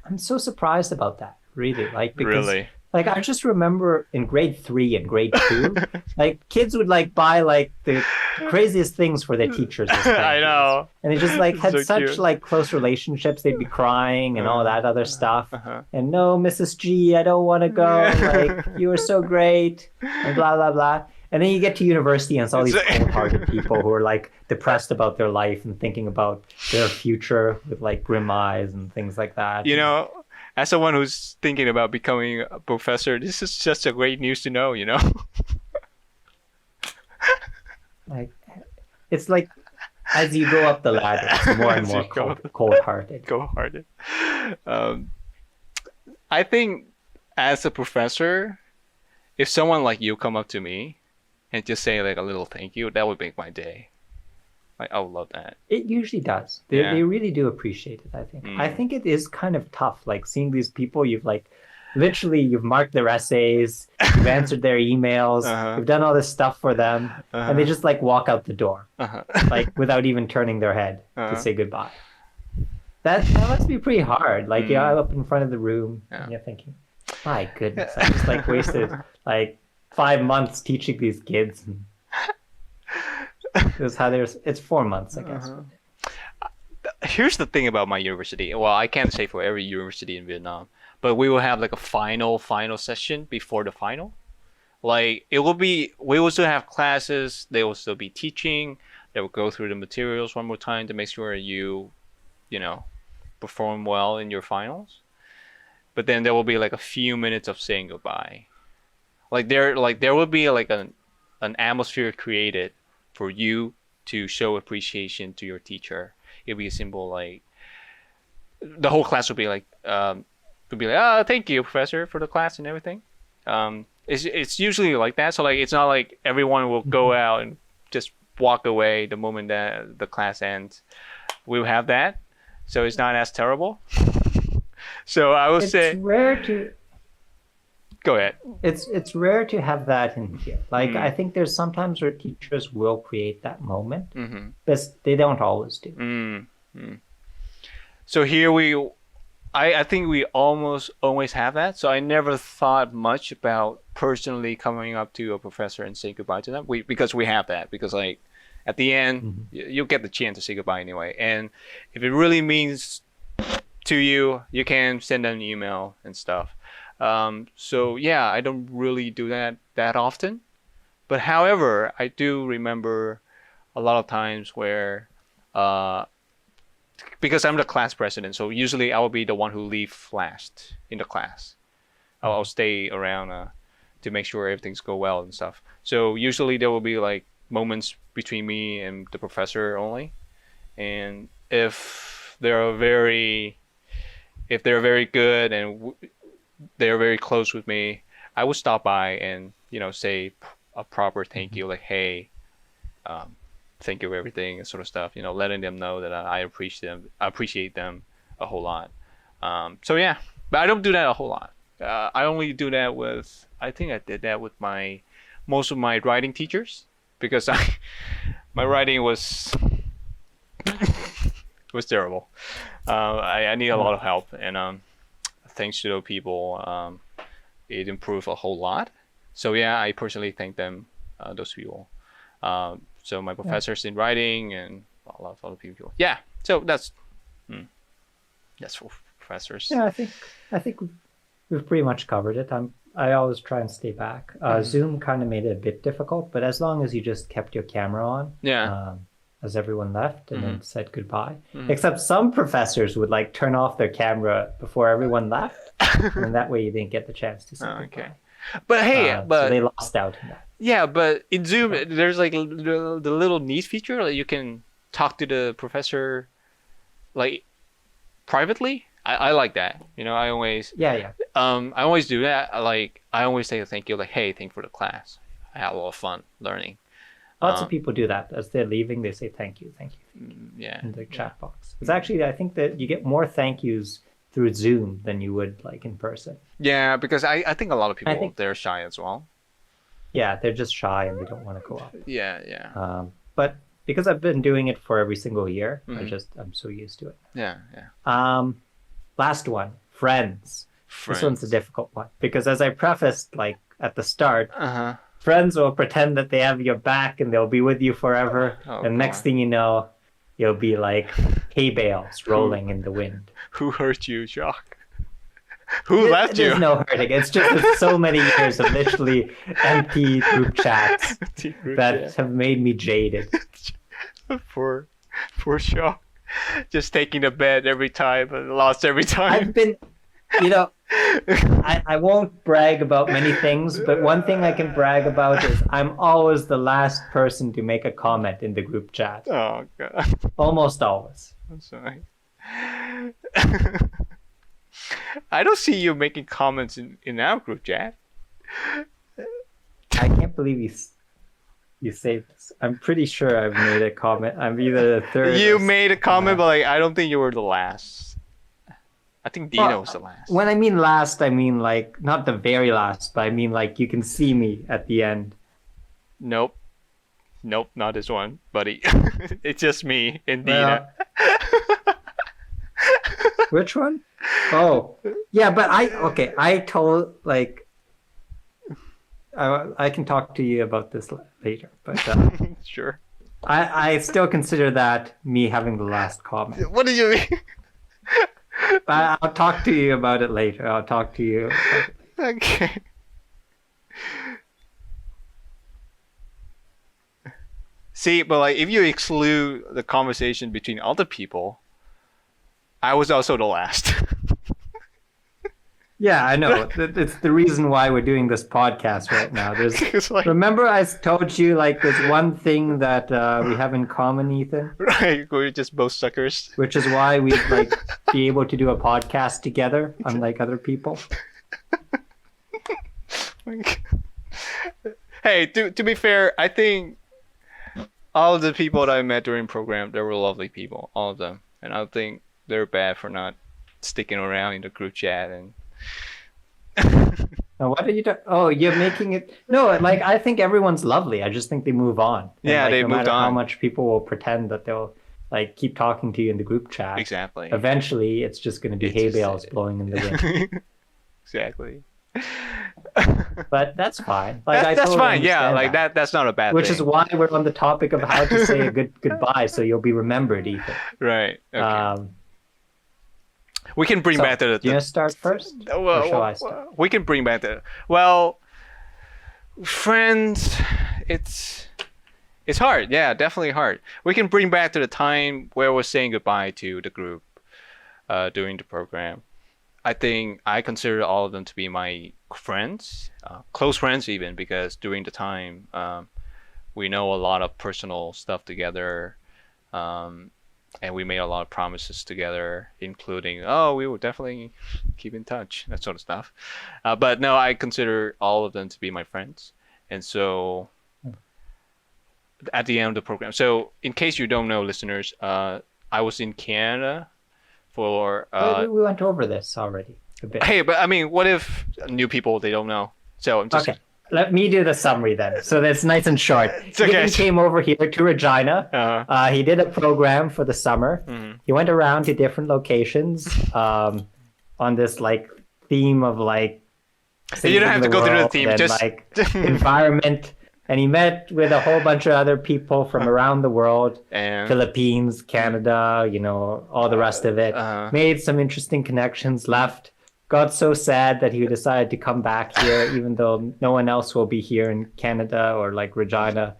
I'm so surprised about that, really. Like, because Really? Like I just remember in grade 3 and grade 2, like kids would like buy like the craziest things for their teachers as thank I yous. know. And they just like had So such cute. like close relationships. They'd be crying and all that other stuff. Uh-huh. And no, Mrs. G, I don't want to go. Like you were so great and blah blah blah. And then you get to university and it's all these cold-hearted people who are like depressed about their life and thinking about their future with like grim eyes and things like that. You know, as someone who's thinking about becoming a professor, this is just a great news to know, you know? Like it's like as you go up the ladder, it's more and As more you go up. cold-hearted. Go hard. Um, I think as a professor, if someone like you come up to me and just say like a little thank you, that would make my day. Like I would love that. It usually does. Yeah. They really do appreciate it, I think. Mm. I think it is kind of tough, like seeing these people you've like literally you've marked their essays, you've answered their emails, Uh-huh. you've done all this stuff for them, and they just like walk out the door, Uh-huh. like without even turning their head Uh-huh. to say goodbye. That must be pretty hard. Like you're up in front of the room Yeah. and you're thinking, my goodness, I just like wasted like 5 months teaching these kids. And this is how there's it's 4 months, I guess. Here's the thing about my university. Well, I can't say for every university in Vietnam, but we will have like a final session before the final. Like it will be, we will still have classes. They will still be teaching. They will go through the materials one more time to make sure you know, perform well in your finals. But then there will be like a few minutes of saying goodbye. Like there will be like an atmosphere created for you to show appreciation to your teacher. It'll be a simple like the whole class will be like oh, thank you, professor, for the class and everything. It's usually like that. So like it's not like everyone will go out and just walk away the moment that the class ends. We'll have that, so it's not as terrible. So I would It's say, rare to go ahead. it's rare to have that in here. Like Mm. I think there's sometimes where teachers will create that moment, Mm-hmm. but they don't always do. So here I think we almost always have that. So I never thought much about personally coming up to a professor and saying goodbye to them. Because we have that. Because like at the end, you'll get the chance to say goodbye anyway. And if it really means to you, you can send them an email and stuff. So yeah, I don't really do that often. But however, I do remember a lot of times where because I'm the class president, so usually I will be the one who leave last in the class. I'll stay around to make sure everything's go well and stuff. So usually there will be like moments between me and the professor only. And if they're very good and they're very close with me, I would stop by and say a proper thank you, like hey. Thank you for everything and sort of stuff, letting them know that I appreciate them a whole lot. So yeah, but I don't do that a whole lot. I only do that with, I think I did that with most of my writing teachers because my writing was terrible. I need a lot of help and thanks to those people, it improved a whole lot. So yeah, I personally thank them, those people. So my professors in writing and a lot of other people. Yeah. So that's for professors. Yeah, I think we've pretty much covered it. I always try and stay back. Zoom kind of made it a bit difficult, but as long as you just kept your camera on, Yeah. as everyone left and then said goodbye. Except some professors would like turn off their camera before everyone left, and that way you didn't get the chance to say Oh, goodbye. okay. But hey, So they lost out on that. yeah, but in Zoom, there's like the little neat feature that you can talk to the professor, like privately. I like that. I always Yeah. I always do that. Like I always say thank you, like hey, thank you for the class. I had a lot of fun learning. Lots of people do that. As they're leaving, they say thank you Yeah. in their chat box. It's actually, I think that you get more thank yous through Zoom than you would like in person. Yeah, because I think a lot of people think- they're shy as well. Yeah, they're just shy and they don't want to go up. Yeah. But because I've been doing it for every single year, Mhm. I'm so used to it. Yeah. Last one, friends. This one's a Friends. difficult one because, as I prefaced, like at the start, Uh-huh. friends will pretend that they have your back and they'll be with you forever. Oh And next God. thing you know, you'll be like hay bales Who rolling in the wind. who hurt you, Jacques? Who left you? There's no hurting. It's just there's so many years of literally empty group chats that have made me jaded. Poor Jacques. Just taking the bed every time and lost every time. I've been, you know, I won't brag about many things, but one thing I can brag about is I'm always the last person to make a comment in the group chat. Oh God. Almost always. I'm sorry. I don't see you making comments in our group chat. I can't believe you say this. I'm pretty sure I've made a comment. I'm either the third. You or made a comment, but last. like I don't think you were the last. I think Dino Well, was the last. When I mean last, I mean like not the very last, but I mean like you can see me at the end. Nope. Nope, not this one, buddy. It's just me and Well, Dina. which one? Oh, yeah, but I told like I can talk to you about this later, but Sure. I still consider that me having the last comment. What did you mean? I'll talk to you about it later. I'll talk to you. Okay. See, but like if you exclude the conversation between other people, I was also the last. Yeah, I know. It's the reason why we're doing this podcast right now. There's It's like remember I told you like there's one thing that we have in common, Ethan, right, we're just both suckers. which is why we'd like be able to do a podcast together, unlike other people. Hey, to be fair, I think all of the people that I met during program, they were lovely people, all of them, and I don't think they're bad for not sticking around in the group chat and. Now, what are you talking? Oh, you're making it. No, like I think everyone's lovely. I just think they move on. And, Yeah, like, they no moved matter how on. much people will pretend that they'll like keep talking to you in the group chat. Exactly. Eventually, it's just going to be It's hay just- bales blowing in the wind. Exactly. But that's fine. Like I That's totally fine. Yeah, understand like that. that's not a bad Which thing. is why we're on the topic of how to say a good goodbye, so you'll be remembered, Ethan. Right. Okay. We can bring So, back the. do you want to start first, or well, shall I start? we can bring back the. Well, friends, it's hard. Yeah, definitely hard. We can bring back to the time where we're saying goodbye to the group during the program. I think I consider all of them to be my friends, close friends even, because during the time we know a lot of personal stuff together. And we made a lot of promises together, including, oh, we will definitely keep in touch, that sort of stuff. But no, I consider all of them to be my friends. And so at the end of the program, so in case you don't know, listeners, I was in Canada for. We went over this already a bit. Hey, but I mean, what if new people, they don't know? So I'm just. Okay, let me do the summary then. So that's nice and short. It's okay. He came over here to Regina. He did a program for the summer. Mhm. He went around to different locations on this like theme of like. You don't have to saving go through the world theme, and, just- like environment. And he met with a whole bunch of other people from around the world. And Philippines, Canada, you know, all the rest of it. Made some interesting connections, left, got so sad that he decided to come back here, even though no one else will be here in Canada or like Regina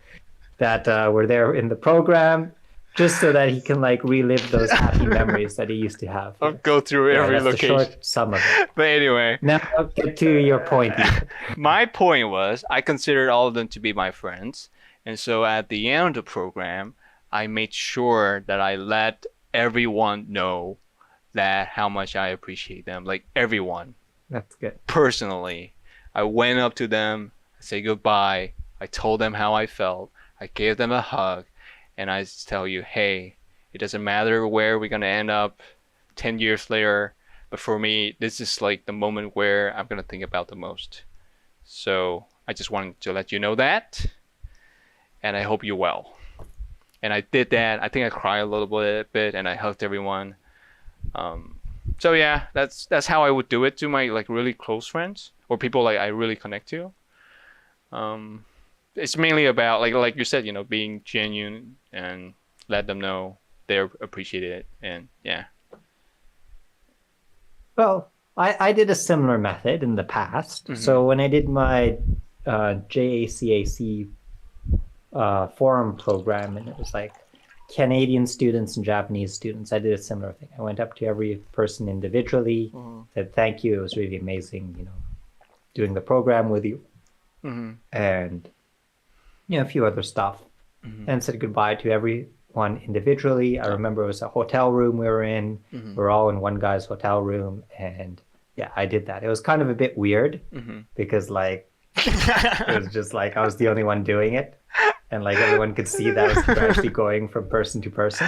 that were there in the program, just so that he can like relive those happy memories that he used to have. I'll Here. go through Yeah, every that's the location. short sum of it. But anyway. Now I'll get to your point, Ethan. My point was I considered all of them to be my friends. And so at the end of the program, I made sure that I let everyone know that how much I appreciate them. Like everyone. That's good. Personally. I went up to them, I said goodbye, I told them how I felt, I gave them a hug, and I tell you, hey, it doesn't matter where we're gonna end up 10 years later, but for me, this is like the moment where I'm gonna think about the most. So I just wanted to let you know that, and I hope you're well. And I did that. I think I cried a little bit, and I hugged everyone. So yeah, that's how I would do it to my like really close friends or people like I really connect to. It's mainly about like you said, being genuine and let them know they're appreciated and yeah. Well, I did a similar method in the past. Mhm. So when I did my JACAC forum program, and it was like Canadian students and Japanese students, I did a similar thing. I went up to every person individually, said thank you. It was really amazing, doing the program with you, and a few other stuff, and said goodbye to everyone individually. I remember it was a hotel room we were in. We were all in one guy's hotel room, and yeah, I did that. It was kind of a bit weird because like it was just like I was the only one doing it, and like everyone could see that I was actually going from person to person.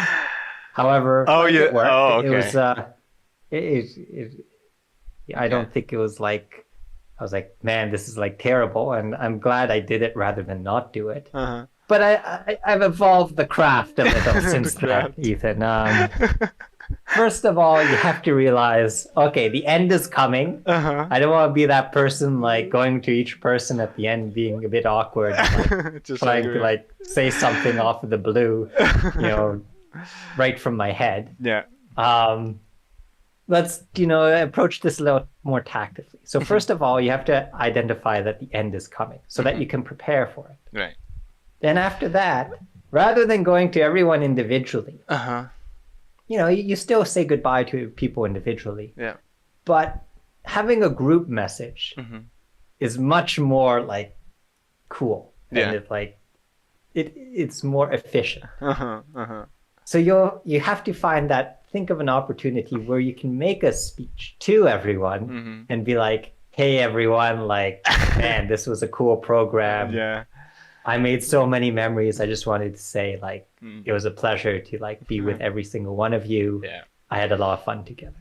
However, it worked. Oh, okay. It was I don't think it was like I was like, man, this is like terrible, and I'm glad I did it rather than not do it. But I've evolved the craft a little since then, Ethan. First of all, you have to realize, okay, the end is coming. I don't want to be that person like going to each person at the end being a bit awkward, and, like, Just trying to like say something off of the blue, right from my head. Yeah. Let's approach this a little more tactically. So first of all, you have to identify that the end is coming so that you can prepare for it. Right. Then after that, rather than going to everyone individually, you still say goodbye to people individually. Yeah. But having a group message is much more like cool. Yeah. And it's like it's more efficient. So you have to think of an opportunity where you can make a speech to everyone and be like, hey everyone, like, man, this was a cool program. Yeah. I made so many memories. I just wanted to say, like, it was a pleasure to like be with every single one of you. Yeah. I had a lot of fun together.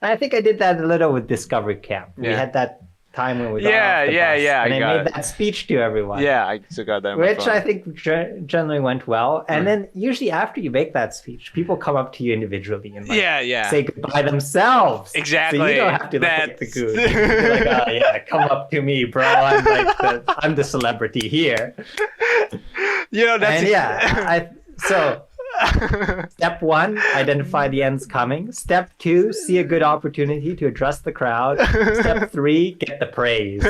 I think I did that a little with Discovery Camp. We Yeah. had that time when we got Yeah, off the yeah, bus, yeah, and I I got made it. that speech to everyone. Yeah, I still got that on my Which phone. I think generally went well. And then usually after you make that speech, people come up to you individually and like, yeah. say goodbye themselves. Exactly. So you don't have to look at the That's- goon. You're like, oh yeah, come up to me, bro. I'm the celebrity here. That's And so step one, identify the ends coming. Step two, see a good opportunity to address the crowd. Step three, get the praise.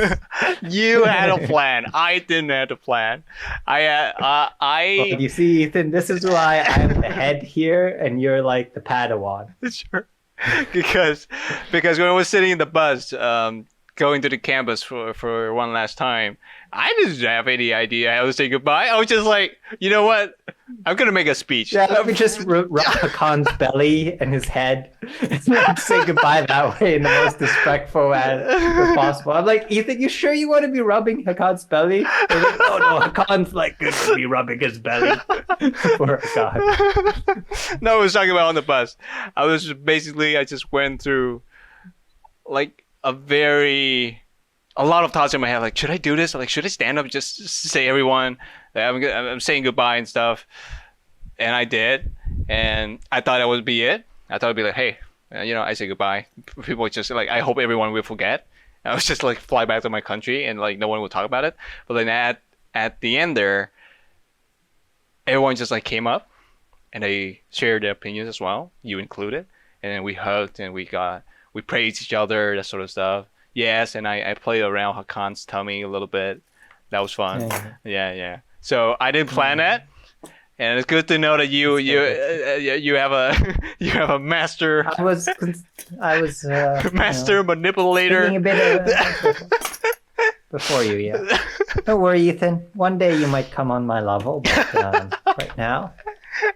You had a plan. I didn't have a plan. But you see, Ethan, this is why I'm the head here and you're like the Padawan. Sure. because when I was sitting in the bus, going to the campus for one last time, I didn't have any idea how to say goodbye. I was just like, you know what? I'm gonna make a speech. Yeah, let me just rub Hakan's belly and his head and say goodbye that way in the most respectful way possible. I'm like, Ethan, you sure you want to be rubbing Hakan's belly? They're like, no, Hakan's like good to be rubbing his belly. Poor Hakan. No, I was talking about on the bus. I just went through like a lot of thoughts in my head. Like, should I do this? Like, should I stand up and just say everyone that I'm saying goodbye and stuff? And I did, and I thought that would be it. I thought it'd be like, hey, I say goodbye. People would just like, I hope everyone will forget. I was just like fly back to my country and like no one would talk about it. But then at the end there, everyone just like came up and they shared their opinions as well, you included, and then we hugged and we praised each other, that sort of stuff. Yes, and I played around Hakan's tummy a little bit. That was fun. Yeah. So I didn't plan that, and it's good to know that you have a master I was master manipulator. thinking a bit before you, yeah. Don't worry, Ethan. One day you might come on my level, but right now,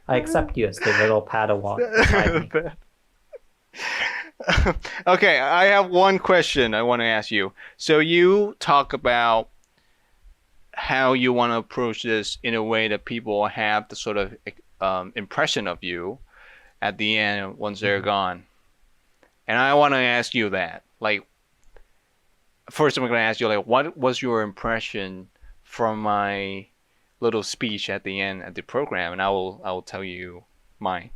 I accept you as the little Padawan beside me. Okay, I have one question I want to ask you. So you talk about how you want to approach this in a way that people have the sort of impression of you at the end once they're gone. And I want to ask you that. Like, first I'm going to ask you, like, what was your impression from my little speech at the end of the program? And I will tell you mine.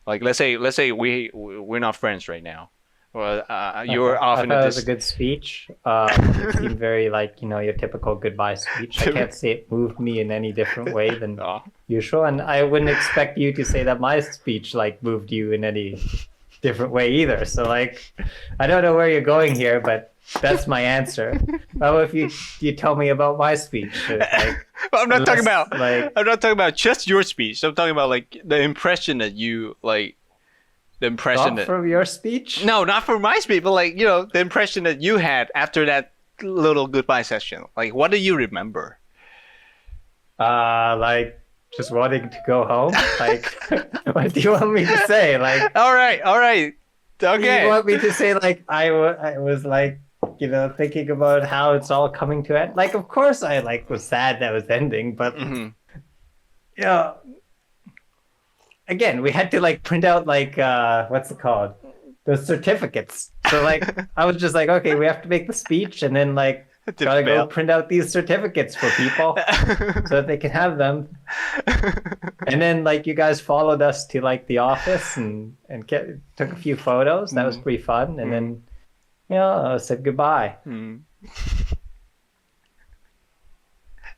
Like, let's say we're not friends right now. Well, you Okay. were off I in thought a it was a good speech. It seemed very like, your typical goodbye speech. I can't say it moved me in any different way than Oh. usual, and I wouldn't expect you to say that my speech like moved you in any different way either. So like, I don't know where you're going here, but that's my answer. How if you tell me about my speech? Like, Well, I'm not talking less, about. like, I'm not talking about just your speech. I'm talking about like the impression that you like. The impression not that. from your speech. No, not for my speech, but like the impression that you had after that little goodbye session. Like, what do you remember? Like just wanting to go home. Like, what do you want me to say? Like. All right, all right, okay. You want me to say like I was like thinking about how it's all coming to end? Like of course I like was sad that was ending, but Mhm. Again we had to like print out like what's it called? Those certificates. So like I was just like okay we have to make the speech and then like To gotta go fail. print out these certificates for people so that they can have them. And then like you guys followed us to like the office and took a few photos. That was pretty fun. And then said goodbye. Mm.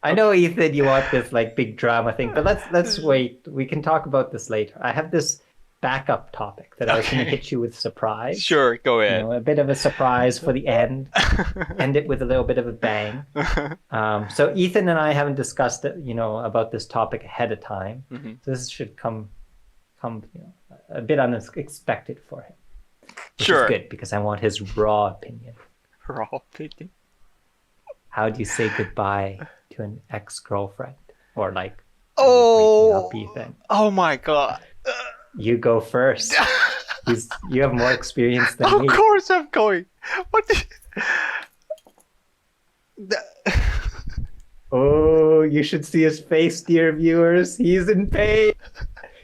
I know Ethan, you want this like big drama thing, but let's wait. We can talk about this later. I have this backup topic that I was going to Okay. hit you with surprise. Sure, go ahead. A bit of a surprise for the end. End it with a little bit of a bang. So Ethan and I haven't discussed it, about this topic ahead of time. Mhm. So this should come, a bit unexpected for him. Which Sure. is good because I want his raw opinion. Raw opinion. How do you say goodbye to an ex-girlfriend or like Oh, breaking up, Ethan? oh my God. You go first. You have more experience than Of me. course I'm going. What? Oh, you should see his face, dear viewers. He's in pain.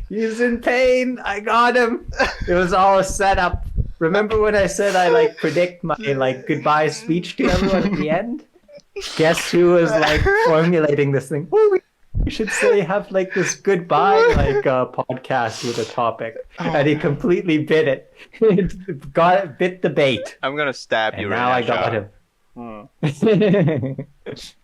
He's in pain. I got him. It was all a setup. Remember when I said I like predict my like goodbye speech to everyone at the end? Guess who was like formulating this thing? Oh, you should say have like this goodbye like podcast with a topic, and he completely bit it. Bit the bait, I'm gonna stab you and right now I got Sean. him. Hmm.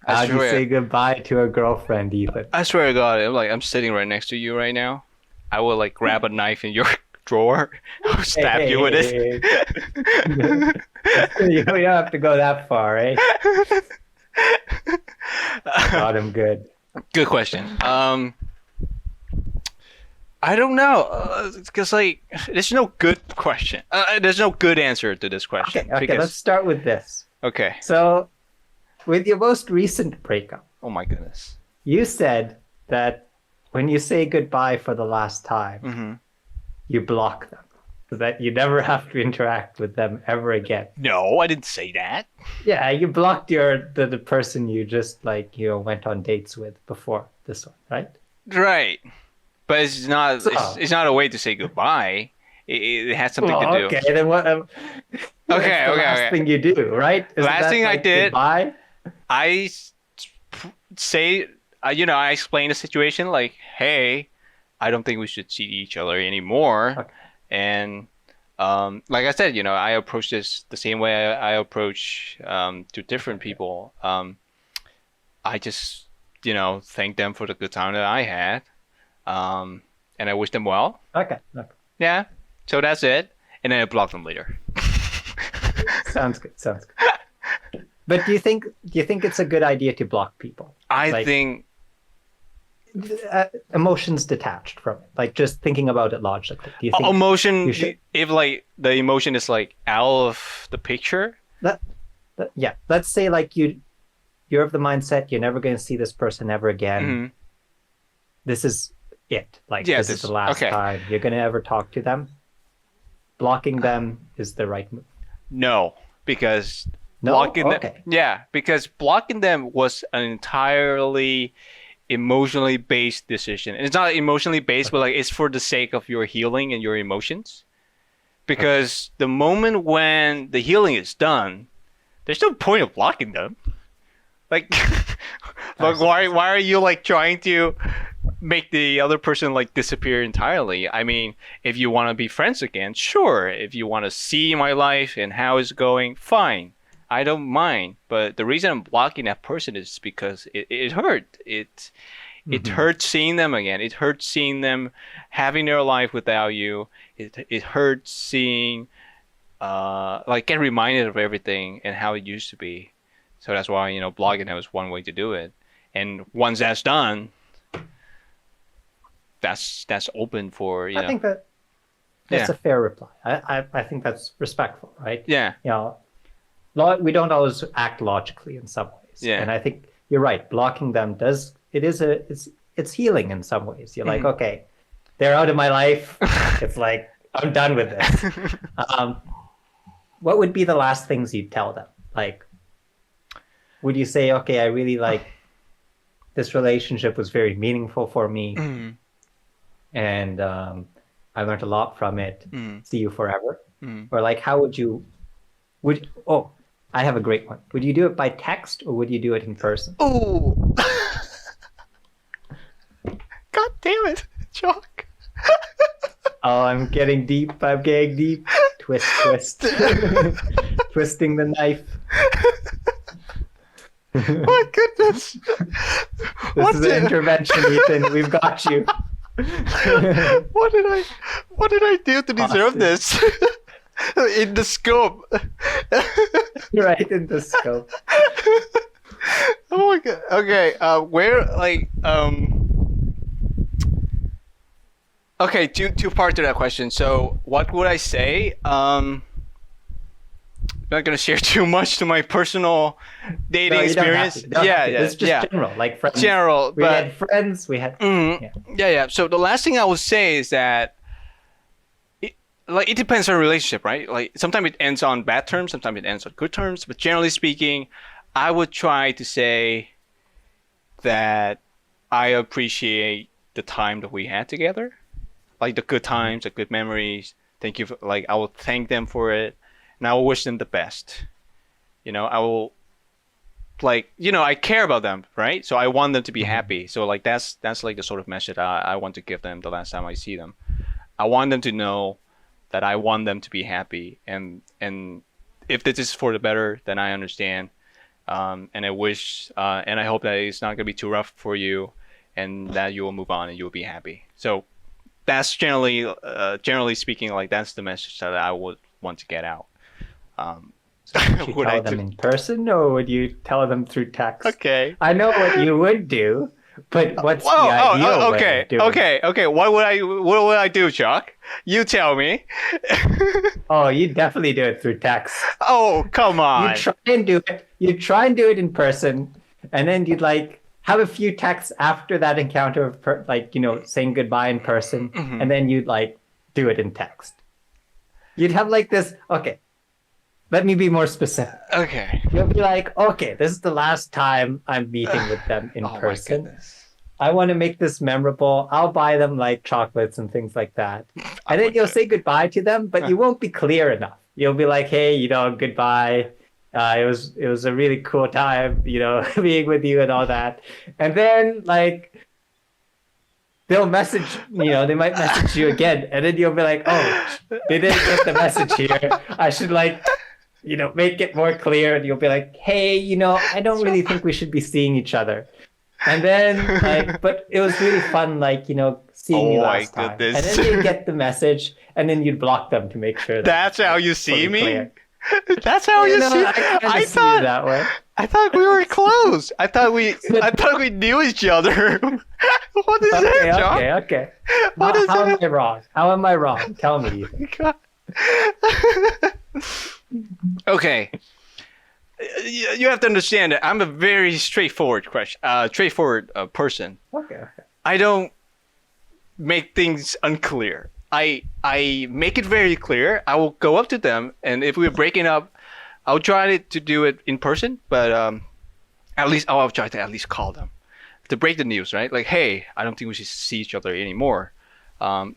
How do you swear. say goodbye to a girlfriend, Ethan? I swear to God, I'm sitting right next to you right now. I will like grab a knife in your drawer. I'll stab you with it. You don't have to go that far, eh? Got him good. Good question. I don't know, because like there's no good question. There's no good answer to this question. Okay, because- let's start with this. Okay. So, with your most recent breakup, Oh my goodness. you said that when you say goodbye for the last time, Hmm. you block them so that you never have to interact with them ever again. No, I didn't say that. Yeah, you blocked the person you just like went on dates with before this one, right? Right. But it's not. So- It's not a way to say goodbye. It has something to do. Okay, then what? What's the last okay. thing you do, right? Isn't Last that, thing I like, did- Goodbye? I say, I explain the situation like, hey, I don't think we should see each other anymore. Okay. And like I said, I approach this the same way I approach to different people. I just, thank them for the good time that I had. And I wish them well. Okay. Yeah. So that's it. And then I block them later. Sounds good. But do you think it's a good idea to block people? I Like- think Emotions detached from it, like just thinking about it logically. Do you think emotion, you should- if like the emotion is like out of the picture. yeah, let's say like you're of the mindset you're never going to see this person ever again. Mhm. This is it. Like Yeah, this is the last okay. time you're going to ever talk to them. Blocking them is the right move. No, because No? blocking them. Okay. Yeah, because blocking them was an entirely emotionally based decision. And it's not emotionally based, but like it's for the sake of your healing and your emotions. Because the moment when the healing is done, there's no point of blocking them. Like, like why are you like trying to make the other person like disappear entirely. I mean, if you want to be friends again, sure. If you want to see my life and how it's going, fine. I don't mind. But the reason I'm blocking that person is because it hurt. It hurts seeing them again. It hurts seeing them having their life without you. It hurts seeing like get reminded of everything and how it used to be. So that's why, blogging them is one way to do it. And once that's done, that's open for, I think that's a fair reply. I think that's respectful, right? Yeah. We don't always act logically in some ways. Yeah. And I think you're right. Blocking them it's healing in some ways. You're like, okay, they're out of my life. It's like, I'm done with this. What would be the last things you'd tell them? Like, would you say, okay, I really like this relationship was very meaningful for me. And I learned a lot from it. See you forever. Or like, how I have a great one. Would you do it by text or would you do it in person? Oh, God damn it, Chuck. Oh, I'm getting deep. Twist. Twisting the knife. My goodness. This is an intervention, Ethan. We've got you. What did I do to deserve this? In the scope. Right in the scope. Oh my god. Okay. Okay, two parts to that question. So, what would I say? I'm not gonna share too much to my personal dating experience. It's just general, like friends. General, we had friends. We had. Yeah. So the last thing I would say is that, it depends on the relationship, right? Like sometimes it ends on bad terms, sometimes it ends on good terms. But generally speaking, I would try to say that I appreciate the time that we had together, like the good times, the good memories. Thank you. I will thank them for it. And I will wish them the best. I will, I care about them, right? So I want them to be happy. So that's like the sort of message I want to give them the last time I see them. I want them to know that I want them to be happy, and if this is for the better, then I understand. And I wish, and I hope that it's not gonna be too rough for you, and that you will move on and you will be happy. So that's generally speaking, that's the message that I would want to get out. Would you tell them in person or would you tell them through text? Okay. I know what you would do, but what's the ideal way of doing it? Okay. What would I do, Chuck? You tell me. Oh, you definitely do it through text. Oh, come on. You try and do it in person, and then you'd have a few texts after that encounter of saying goodbye in person, and then you'd do it in text. You'd have this, okay, let me be more specific. Okay. You'll be like, okay, this is the last time I'm meeting with them in person. My goodness. I want to make this memorable. I'll buy them chocolates and things like that. And then you'll say goodbye to them, but you won't be clear enough. You'll be like, hey, goodbye. It was a really cool time, being with you and all that. And then they'll message, they might message you again. And then you'll be like, oh, they didn't get the message here. I should make it more clear. And you'll be like, hey, I don't really think we should be seeing each other. And then but it was really fun, seeing you last time. Goodness. And then you get the message and then you'd block them to make sure that's how you see me. Clear. That's how you see. I thought that way. I thought we were close. I thought we knew each other. What is that, John? Okay. How am I wrong? How am I wrong? Tell me. Okay. You have to understand that I'm a very straightforward person. Okay. I don't make things unclear. I make it very clear. I will go up to them, and if we're breaking up, I'll try to do it in person. But at least I'll try to at least call them to break the news, right? Like, hey, I don't think we should see each other anymore.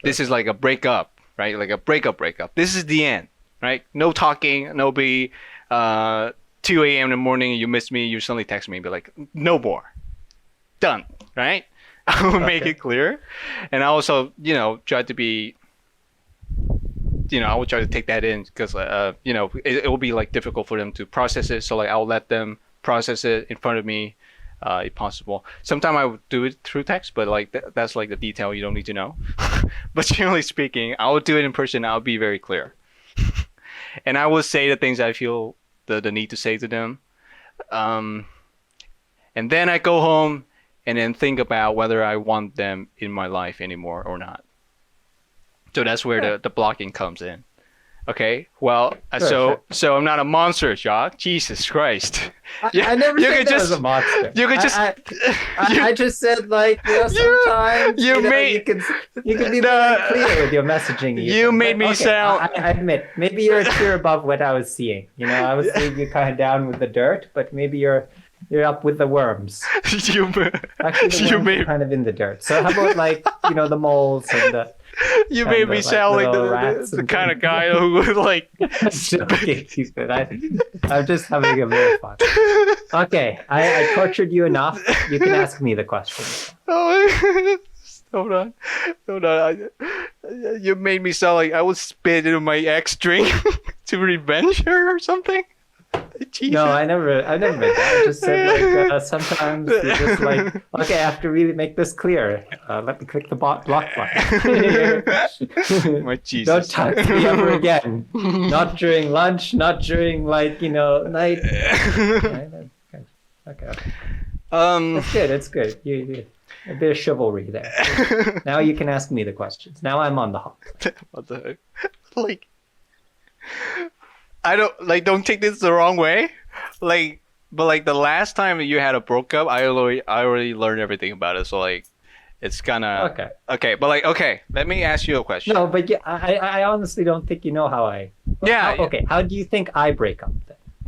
This is like a breakup, right? Like a breakup. This is the end, right? No talking, no be 2 a.m. in the morning, you miss me, you suddenly text me and be like, no more. Done, right? I will make Okay. it clear, and I also, try to be, I will try to take that in because, it will be like difficult for them to process it. So like, I'll let them process it in front of me, if possible. Sometimes I would do it through text, but like that's like the detail you don't need to know. But generally speaking, I will do it in person. I'll be very clear, and I will say the things I feel the need to say to them. Um, and then I go home and then think about whether I want them in my life anymore or not. So that's where the blocking comes in. Okay. Well, Sure, so sure. so I'm not a monster, Jacques. Jesus Christ. I never you said could that just was a monster. you could just you- I just said like sometimes you know, made- you can be No. very clear with your messaging. You even. made But, me okay, sound- I admit maybe you're a tier above what I was seeing. I was seeing you kind of down with the dirt, but maybe you're up with the worms. you Actually, the you worms made are kind of in the dirt. So how about like the moles and the you and made the, me like, sound like little the, rats the and kind of things. guy who would like joking, stupid. I'm just having a bit of fun. Okay, I tortured you enough. You can ask me the questions. Oh, hold on. You made me sound like I would spit into my ex drink to revenge her or something. Jesus. No, I never did that. I just said like sometimes you just like okay. I have to really make this clear. Let me click the block button. My Jesus. Don't talk to me ever again. Not during lunch. Not during like night. Okay. Um. It's good. It's good. You a bit of chivalry there. Now you can ask me the questions. Now I'm on the hop. What the heck? Like, don't take this the wrong way. Like, but like the last time you had a breakup, I already learned everything about it. So like, it's kinda Okay. But like, okay, let me ask you a question. No, but yeah, I honestly don't think you know how I. Yeah. Okay. How do you think I break up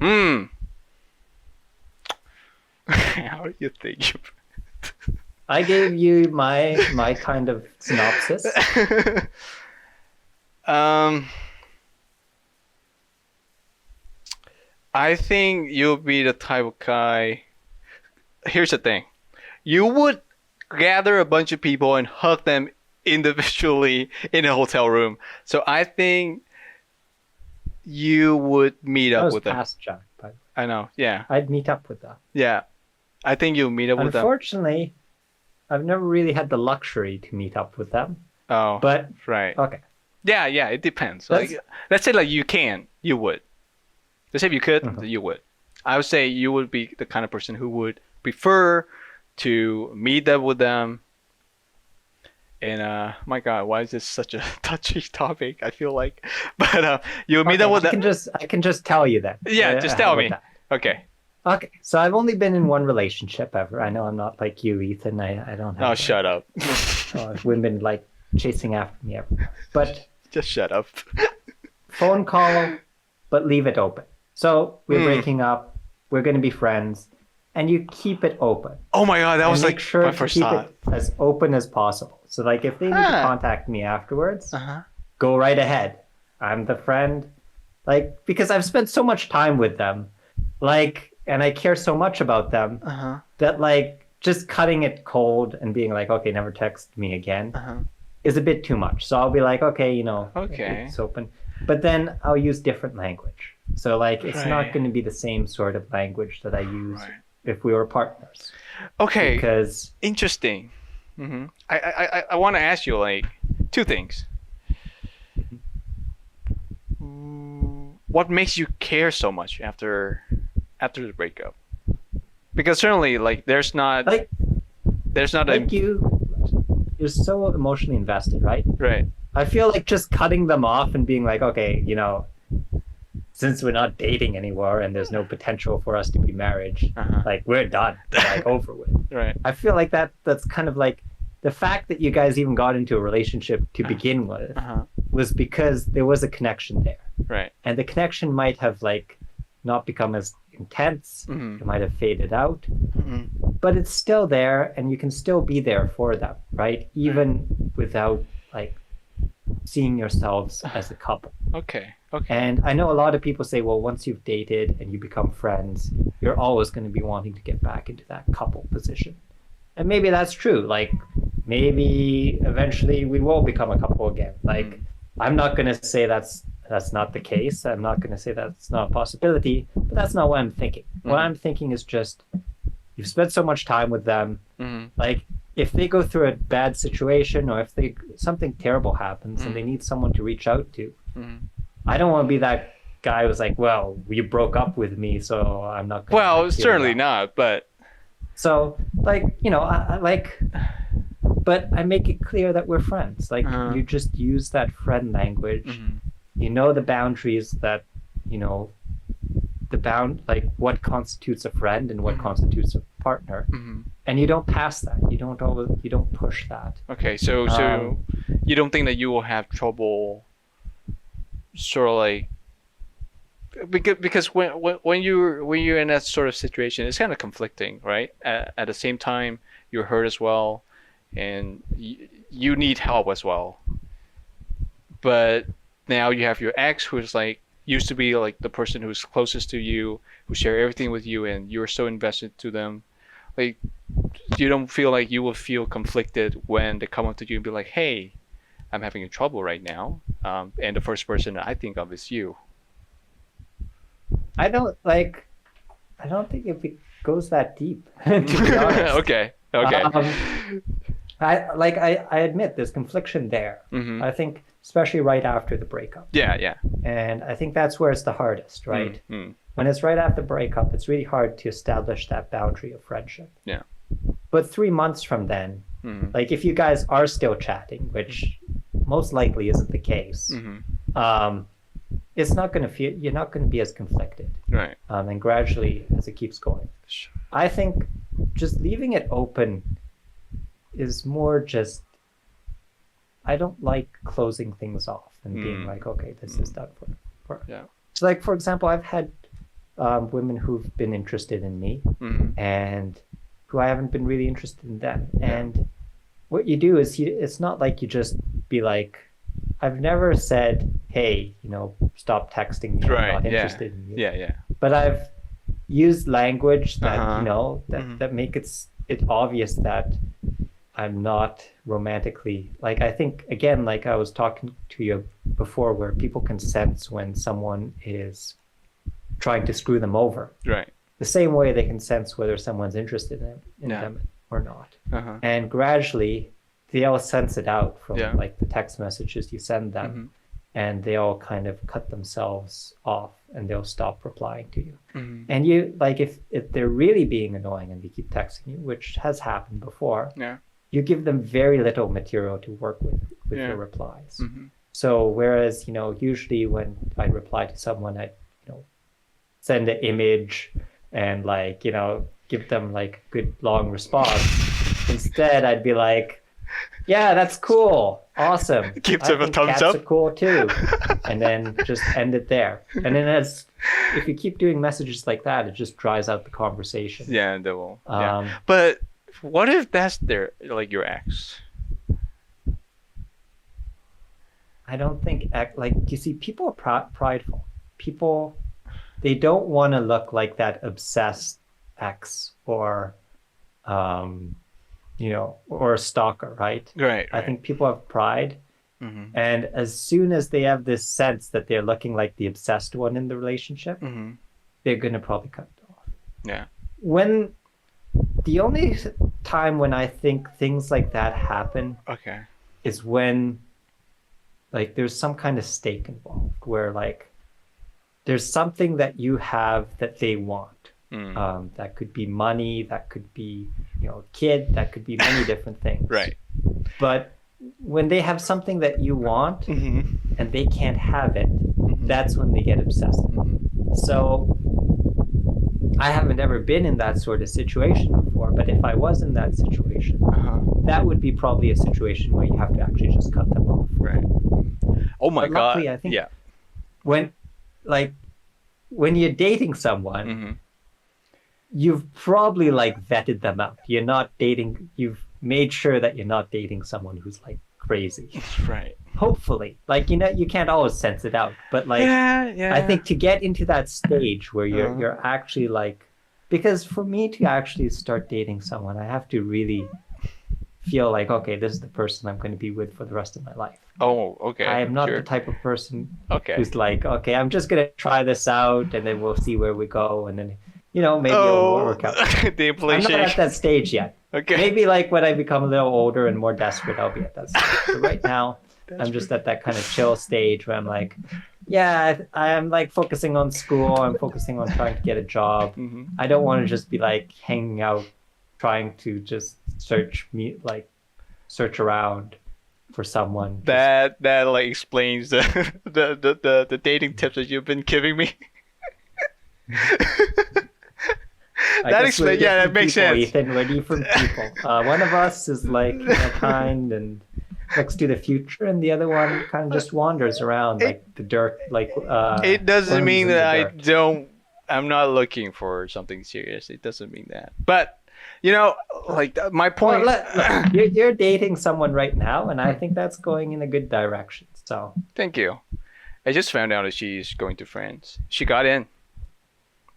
then? How do you think? I gave you my kind of synopsis. I think you'll be the type of guy. Here's the thing. You would gather a bunch of people and hug them individually in a hotel room. So I think you would meet That up was with them. past Jack, but I know. Yeah. I'd meet up with them. Yeah. I think you'll meet up with them. Unfortunately, I've never really had the luxury to meet up with them. Oh, But right. okay. Yeah, it depends. That's- Like, let's say like you would. Let's say if you could, Mhm. you would. I would say you would be the kind of person who would prefer to meet up with them. And my God, why is this such a touchy topic? I feel like, but you would meet up with I them. can just tell you that. Yeah, just how tell about me. that? Okay. Okay, so I've only been in one relationship ever. I know I'm not like you, Ethan. I don't have. Oh, shut up. Women like chasing after me ever. But Just shut up. phone call, but leave it open. So we're Hmm. breaking up. We're going to be friends, and you keep it open. Oh my God, that And was make like sure my to first keep thought. it as open as possible. So like if they need to Ah. contact me afterwards, Uh-huh. go right ahead. I'm the friend. Like because I've spent so much time with them, like and I care so much about them Uh-huh. that like just cutting it cold and being like, okay, never text me again Uh-huh. is a bit too much. So I'll be like, okay, Okay. it's open. But then I'll use different language. So like it's Right. not going to be the same sort of language that I use Right. if we were partners. Okay. Because Interesting. I want to ask you like two things. What makes you care so much after the breakup? Because certainly, like, there's not like a you're so emotionally invested, right? right. I feel like just cutting them off and being like, okay, since we're not dating anymore and there's no potential for us to be married, Uh-huh. like we're done, like over with. Right. I feel like that's kind of like the fact that you guys even got into a relationship to begin with Uh-huh. was because there was a connection there. Right. And the connection might have like not become as intense, Mhm. it might have faded out, Mhm. but it's still there and you can still be there for them, right? Even without like seeing yourselves as a couple. Okay. Okay. And I know a lot of people say, well, once you've dated and you become friends, you're always going to be wanting to get back into that couple position. And maybe that's true. Like maybe eventually we will become a couple again. Like I'm not gonna say that's not the case. I'm not gonna say that's not a possibility, but that's not what I'm thinking. What I'm thinking is just you've spent so much time with them. Like if they go through a bad situation or if something terrible happens and they need someone to reach out to, I don't want to be that guy who's like, well, you broke up with me, so I'm not gonna Well, feel certainly that. not, but So like, I like, but I make it clear that we're friends. Like you just use that friend language. You know the boundaries that, like what constitutes a friend and what constitutes a partner, and you don't pass that. You don't push that. okay, so you don't think that you will have trouble sort of like because when you're in that sort of situation, it's kind of conflicting, right? At the same time, you're hurt as well, and you need help as well. But now you have your ex, who's like used to be like the person who's closest to you, who share everything with you, and you're so invested to them. Like, you don't feel like you will feel conflicted when they come up to you and be like, "Hey, I'm having trouble right now," and the first person that I think of is you. I don't think it goes that deep, to be honest. Okay. Okay. I admit there's confliction there. I think especially right after the breakup. Yeah. Yeah. And I think that's where it's the hardest, right? When it's right after the breakup, it's really hard to establish that boundary of friendship. Yeah. But 3 months from then, like if you guys are still chatting, which most likely isn't the case, it's not going to feel, you're not going to be as conflicted. Right. And gradually as it keeps going. Sure. I think just leaving it open is more just, I don't like closing things off and being like, okay, this is done for. Yeah. So like, for example, I've had women who've been interested in me and who I haven't been really interested in them. And what you do is it's not like you just be like, I've never said, hey, stop texting me. Right. I'm not interested in you. Yeah. Yeah. But I've used language that, that make it obvious that I'm not romantically, like, I think, again, like I was talking to you before, where people can sense when someone is trying to screw them over. Right. The same way they can sense whether someone's interested in them or not. And gradually, they all sense it out from like the text messages you send them, and they all kind of cut themselves off and they'll stop replying to you. And you, like, if they're really being annoying and they keep texting you, which has happened before, you give them very little material to work with your replies. So whereas, usually when I'd reply to someone, I'd, send an image and like, give them like a good long response. Instead, I'd be like, yeah, that's cool. Awesome. Give I them a think thumbs cats up. are cool too. And then just end it there. And then if you keep doing messages like that, it just dries out the conversation. Yeah, they will. But what if that's like your ex? I don't think, like, you see, people are prideful. People, they don't want to look like that obsessed ex or, or a stalker, right? Right. I think people have pride. And as soon as they have this sense that they're looking like the obsessed one in the relationship, they're going to probably cut it off. Yeah. When the only time when I think things like that happen is when, like, there's some kind of stake involved where, like, there's something that you have that they want. That could be money, that could be, a kid, that could be many different things. Right. But when they have something that you want and they can't have it, that's when they get obsessed. So I haven't ever been in that sort of situation before, but if I was in that situation, that would be probably a situation where you have to actually just cut them off. Right. Oh my But God. luckily, I think when you're dating someone, you've probably like vetted them out. You're not dating, you've made sure that you're not dating someone who's like crazy. Right. Hopefully. Like, you can't always sense it out, but like, I think to get into that stage where you're actually like because for me to actually start dating someone, I have to really feel like, okay, this is the person I'm going to be with for the rest of my life. Oh, okay. I am not Sure. the type of person Okay. who's like, okay, I'm just going to try this out and then we'll see where we go. And then, maybe it'll Oh, work out. the I'm not at inflation. that stage yet. Okay. Maybe like when I become a little older and more desperate, I'll be at that stage. But right now, I'm just at that kind of chill stage where I'm like, yeah, I'm like focusing on school. I'm focusing on trying to get a job. Hmm. I don't want to just be like hanging out, trying to just search around for someone. That like explains the dating tips that you've been giving me. I That guess we're explains. Yeah, that different makes people, sense. Ethan, we're different people. One of us is like kind and looks to the future, and the other one kind of just wanders around like the dirt, like It doesn't worms mean in that the I dirt. don't. I'm not looking for something serious. It doesn't mean that. But like my Well, point. look, you're dating someone right now, and I think that's going in a good direction. So Thank you. I just found out that she's going to France. She got in.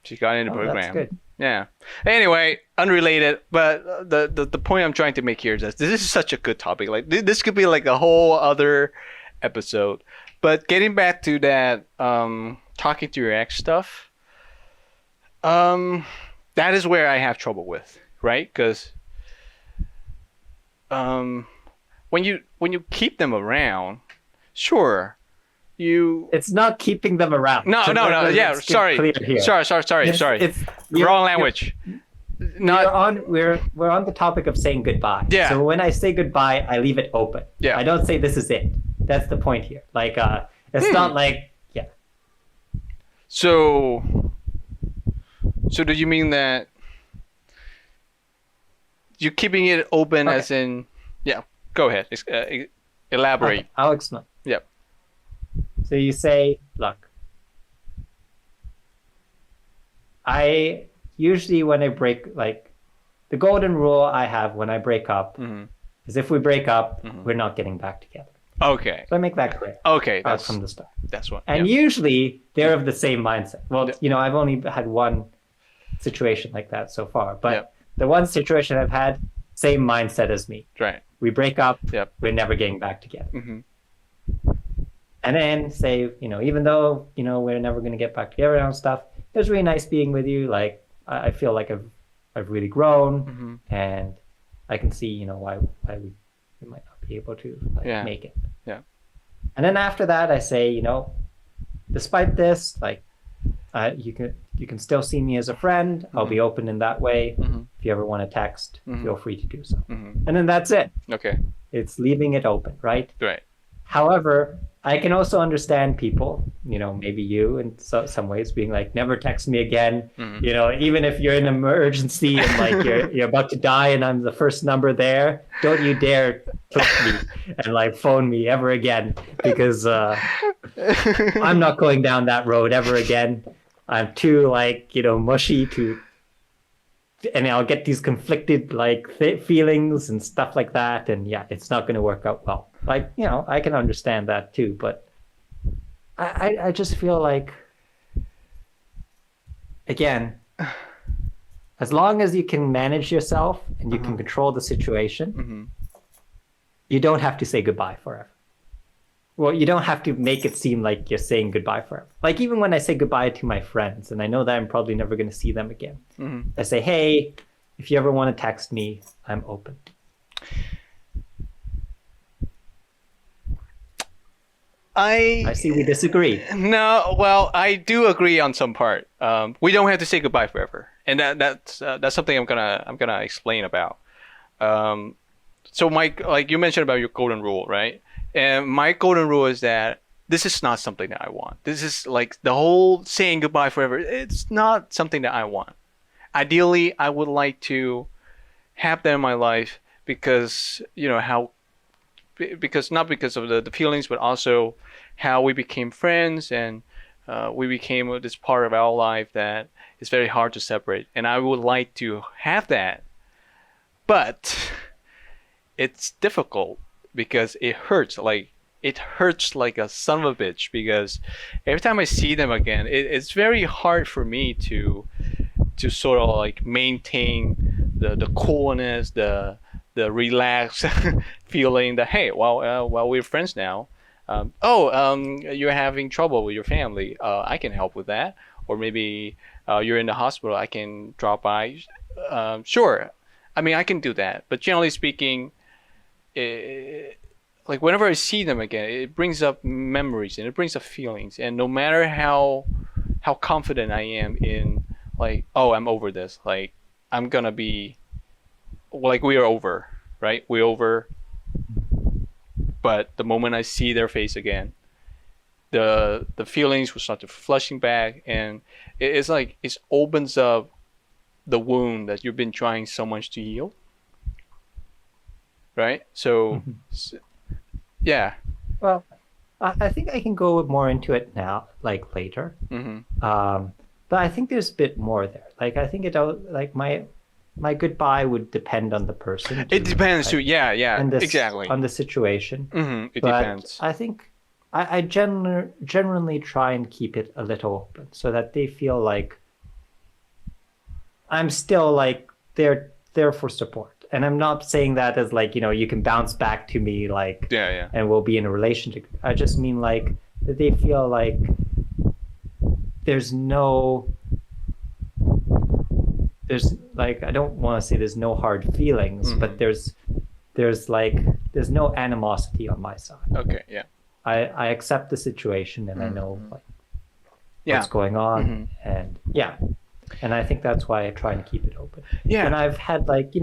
She got in the program. that's good. Yeah. Anyway, unrelated, but the point I'm trying to make here is that this is such a good topic. Like this could be like a whole other episode. But getting back to that, talking to your ex stuff, that is where I have trouble with, right? Because when you keep them around, sure, you. It's not keeping them around. No, So no, no. let's Yeah, get sorry. clear here. Sorry. It's- you're- Wrong you're- language. We're Not. on we're on the topic of saying goodbye. Yeah. So when I say goodbye, I leave it open. Yeah. I don't say this is it. That's the point here. Like it's not like So do you mean that you're keeping it open Okay. as in? Yeah. Go ahead. Elaborate. okay, I'll explain. Yep. So you say, look, I usually when I break like the golden rule I have when I break up Hmm. is if we break up, Mhm. we're not getting back together. Okay. So I make that clear Okay. right from the start. That's one. And Yeah. usually they're of the same mindset. Well, Yeah. I've only had one situation like that so far, but Yep. the one situation I've had, same mindset as me. Right. We break up, Yep. we're never getting back together. Hmm. And then say, even though, we're never going to get back together and stuff, it was really nice being with you. Like, I feel like I've really grown Hmm. and I can see, why we might not be able to Yeah. make it. Yeah. And then after that, I say, despite this, like, you can still see me as a friend. I'll be open in that way. Hmm. If you ever want to text, Mhm. feel free to do so. Hmm. And then that's it. Okay. It's leaving it open, right? Right. However, I can also understand people, maybe you in some ways being like, never text me again. Mhm. Even if you're in an emergency and like you're about to die and I'm the first number there, don't you dare text me and like phone me ever again because I'm not going down that road ever again. I'm too like, mushy and I'll get these conflicted like feelings and stuff like that. And yeah, it's not going to work out well. Like, I can understand that too, but I just feel like, again, as long as you can manage yourself and you can control the situation, Hmm. you don't have to say goodbye forever. Well, you don't have to make it seem like you're saying goodbye forever. Like even when I say goodbye to my friends, and I know that I'm probably never going to see them again, Hmm. I say, hey, if you ever want to text me, I'm open. I see we disagree. No, well, I do agree on some part. We don't have to say goodbye forever, and that's something I'm gonna explain about. So Mike, like you mentioned about your golden rule, right? And my golden rule is that this is not something that I want. This is like the whole saying goodbye forever. It's not something that I want. Ideally, I would like to have them in my life because because not because of the feelings, but also how we became friends and we became this part of our life that is very hard to separate. And I would like to have that, but it's difficult because it hurts. It hurts like a son of a bitch because every time I see them again, it's very hard for me to to sort of like maintain the coolness, the relaxed feeling that, hey, well, we're friends now. You're having trouble with your family. I can help with that. Or maybe you're in the hospital. I can drop by. Sure. I mean, I can do that. But generally speaking, like whenever I see them again, it brings up memories and it brings up feelings. And no matter how confident I am in, like, oh, I'm over this. Like, I'm gonna be, like, we are over, right? We're over. But the moment I see their face again, the feelings will start to flushing back, and it's like it opens up the wound that you've been trying so much to heal, right? So, yeah. Well, I think I can go more into it now, like later. But I think there's a bit more there. Like I think like my goodbye would depend on the person. It depends too. Like, Yeah, and exactly. on the situation. It But depends. I think I generally try and keep it a little open so that they feel like I'm still like they're there for support. And I'm not saying that as like, you can bounce back to me like Yeah. and we'll be in a relationship. I just mean like that they feel like there's like I don't want to say there's no hard feelings, but there's no animosity on my side. Okay, yeah. I accept the situation and I know like Yeah. what's going on and and I think that's why I try and keep it open. Yeah. And I've had like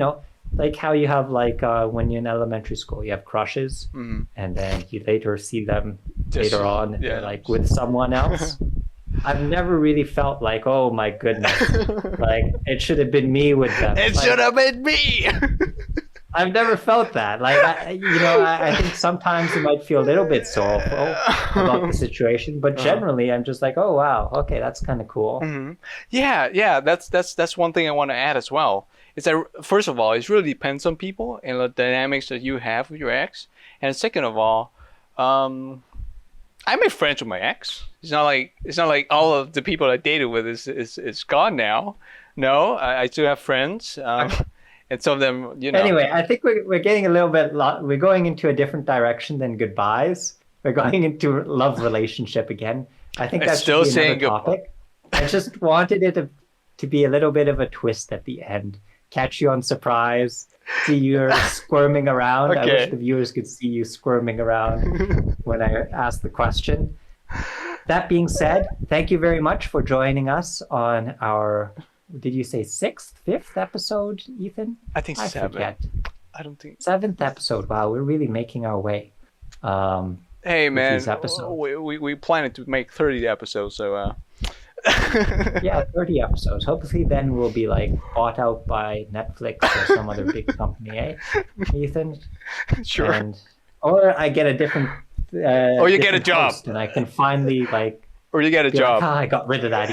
like how you have like when you're in elementary school you have crushes and then you later see them Just- later on and yeah. they're like with someone else. I've never really felt like, oh my goodness, like it should have been me with them. It Like, should have been me. I've never felt that. Like, I think sometimes you might feel a little bit sorrowful about the situation, but generally I'm just like, oh wow, okay, that's kind of cool. Yeah. That's one thing I want to add as well. Is that first of all, it really depends on people and the dynamics that you have with your ex, and second of all, I made friends with my ex. It's not like all of the people I dated with is gone now. No, I still have friends, and some of them, Anyway, I think we're getting a little bit. We're going into a different direction than goodbyes. We're going into love relationship again. I think It's that's still still saying another topic. I just wanted it to be a little bit of a twist at the end. Catch you on surprise. See you squirming around. I Okay. wish the viewers could see you squirming around when I asked the question. That being said, thank you very much for joining us on our, did you say fifth episode, Ethan? I think I 7. forget. I don't think. 7th episode. Wow, we're really making our way. Hey man, these episodes. we planned to make 30 episodes, so Yeah, 30 episodes. Hopefully then we'll be like bought out by Netflix or some other big company, eh, Ethan? sure. Or I get a different Or you get a different job. host and I can finally like Or you get a be like, job. I got rid of that.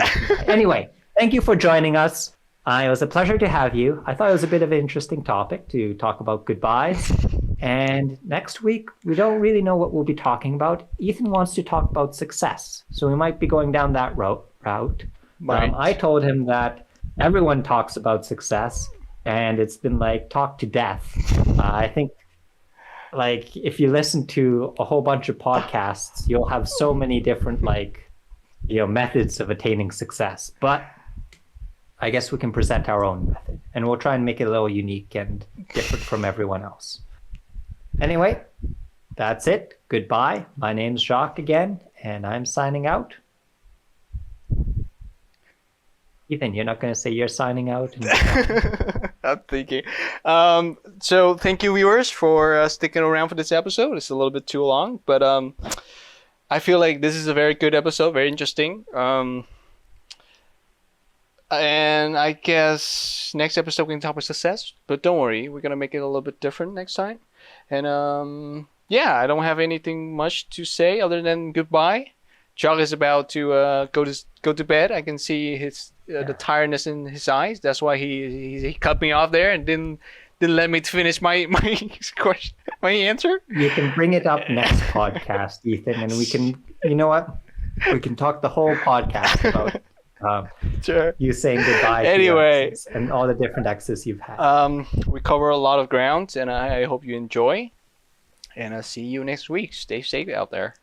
Anyway, thank you for joining us. It was a pleasure to have you. I thought it was a bit of an interesting topic to talk about goodbyes. And next week, we don't really know what we'll be talking about. Ethan wants to talk about success. So we might be going down that route. Right. I told him that everyone talks about success and it's been like talk to death. I think like if you listen to a whole bunch of podcasts, you'll have so many different like methods of attaining success, but I guess we can present our own method and we'll try and make it a little unique and different from everyone else. Anyway, that's it. Goodbye. My name's Jacques again and I'm signing out. Ethan, you're not going to say you're signing out? I'm thinking. So thank you, viewers, for sticking around for this episode. It's a little bit too long, but I feel like this is a very good episode, very interesting. And I guess next episode we can talk about success, but don't worry, we're gonna make it a little bit different next time. And I don't have anything much to say other than goodbye. Jacques is about to go to bed. I can see his the tiredness in his eyes. That's why he cut me off there and didn't let me finish my question, my answer. You can bring it up next podcast, Ethan, and we can, you know what? We can talk the whole podcast about Sure. You saying goodbye to your Anyway, exes and all the different exes you've had. we cover a lot of ground, and I hope you enjoy. And I'll see you next week. Stay safe out there.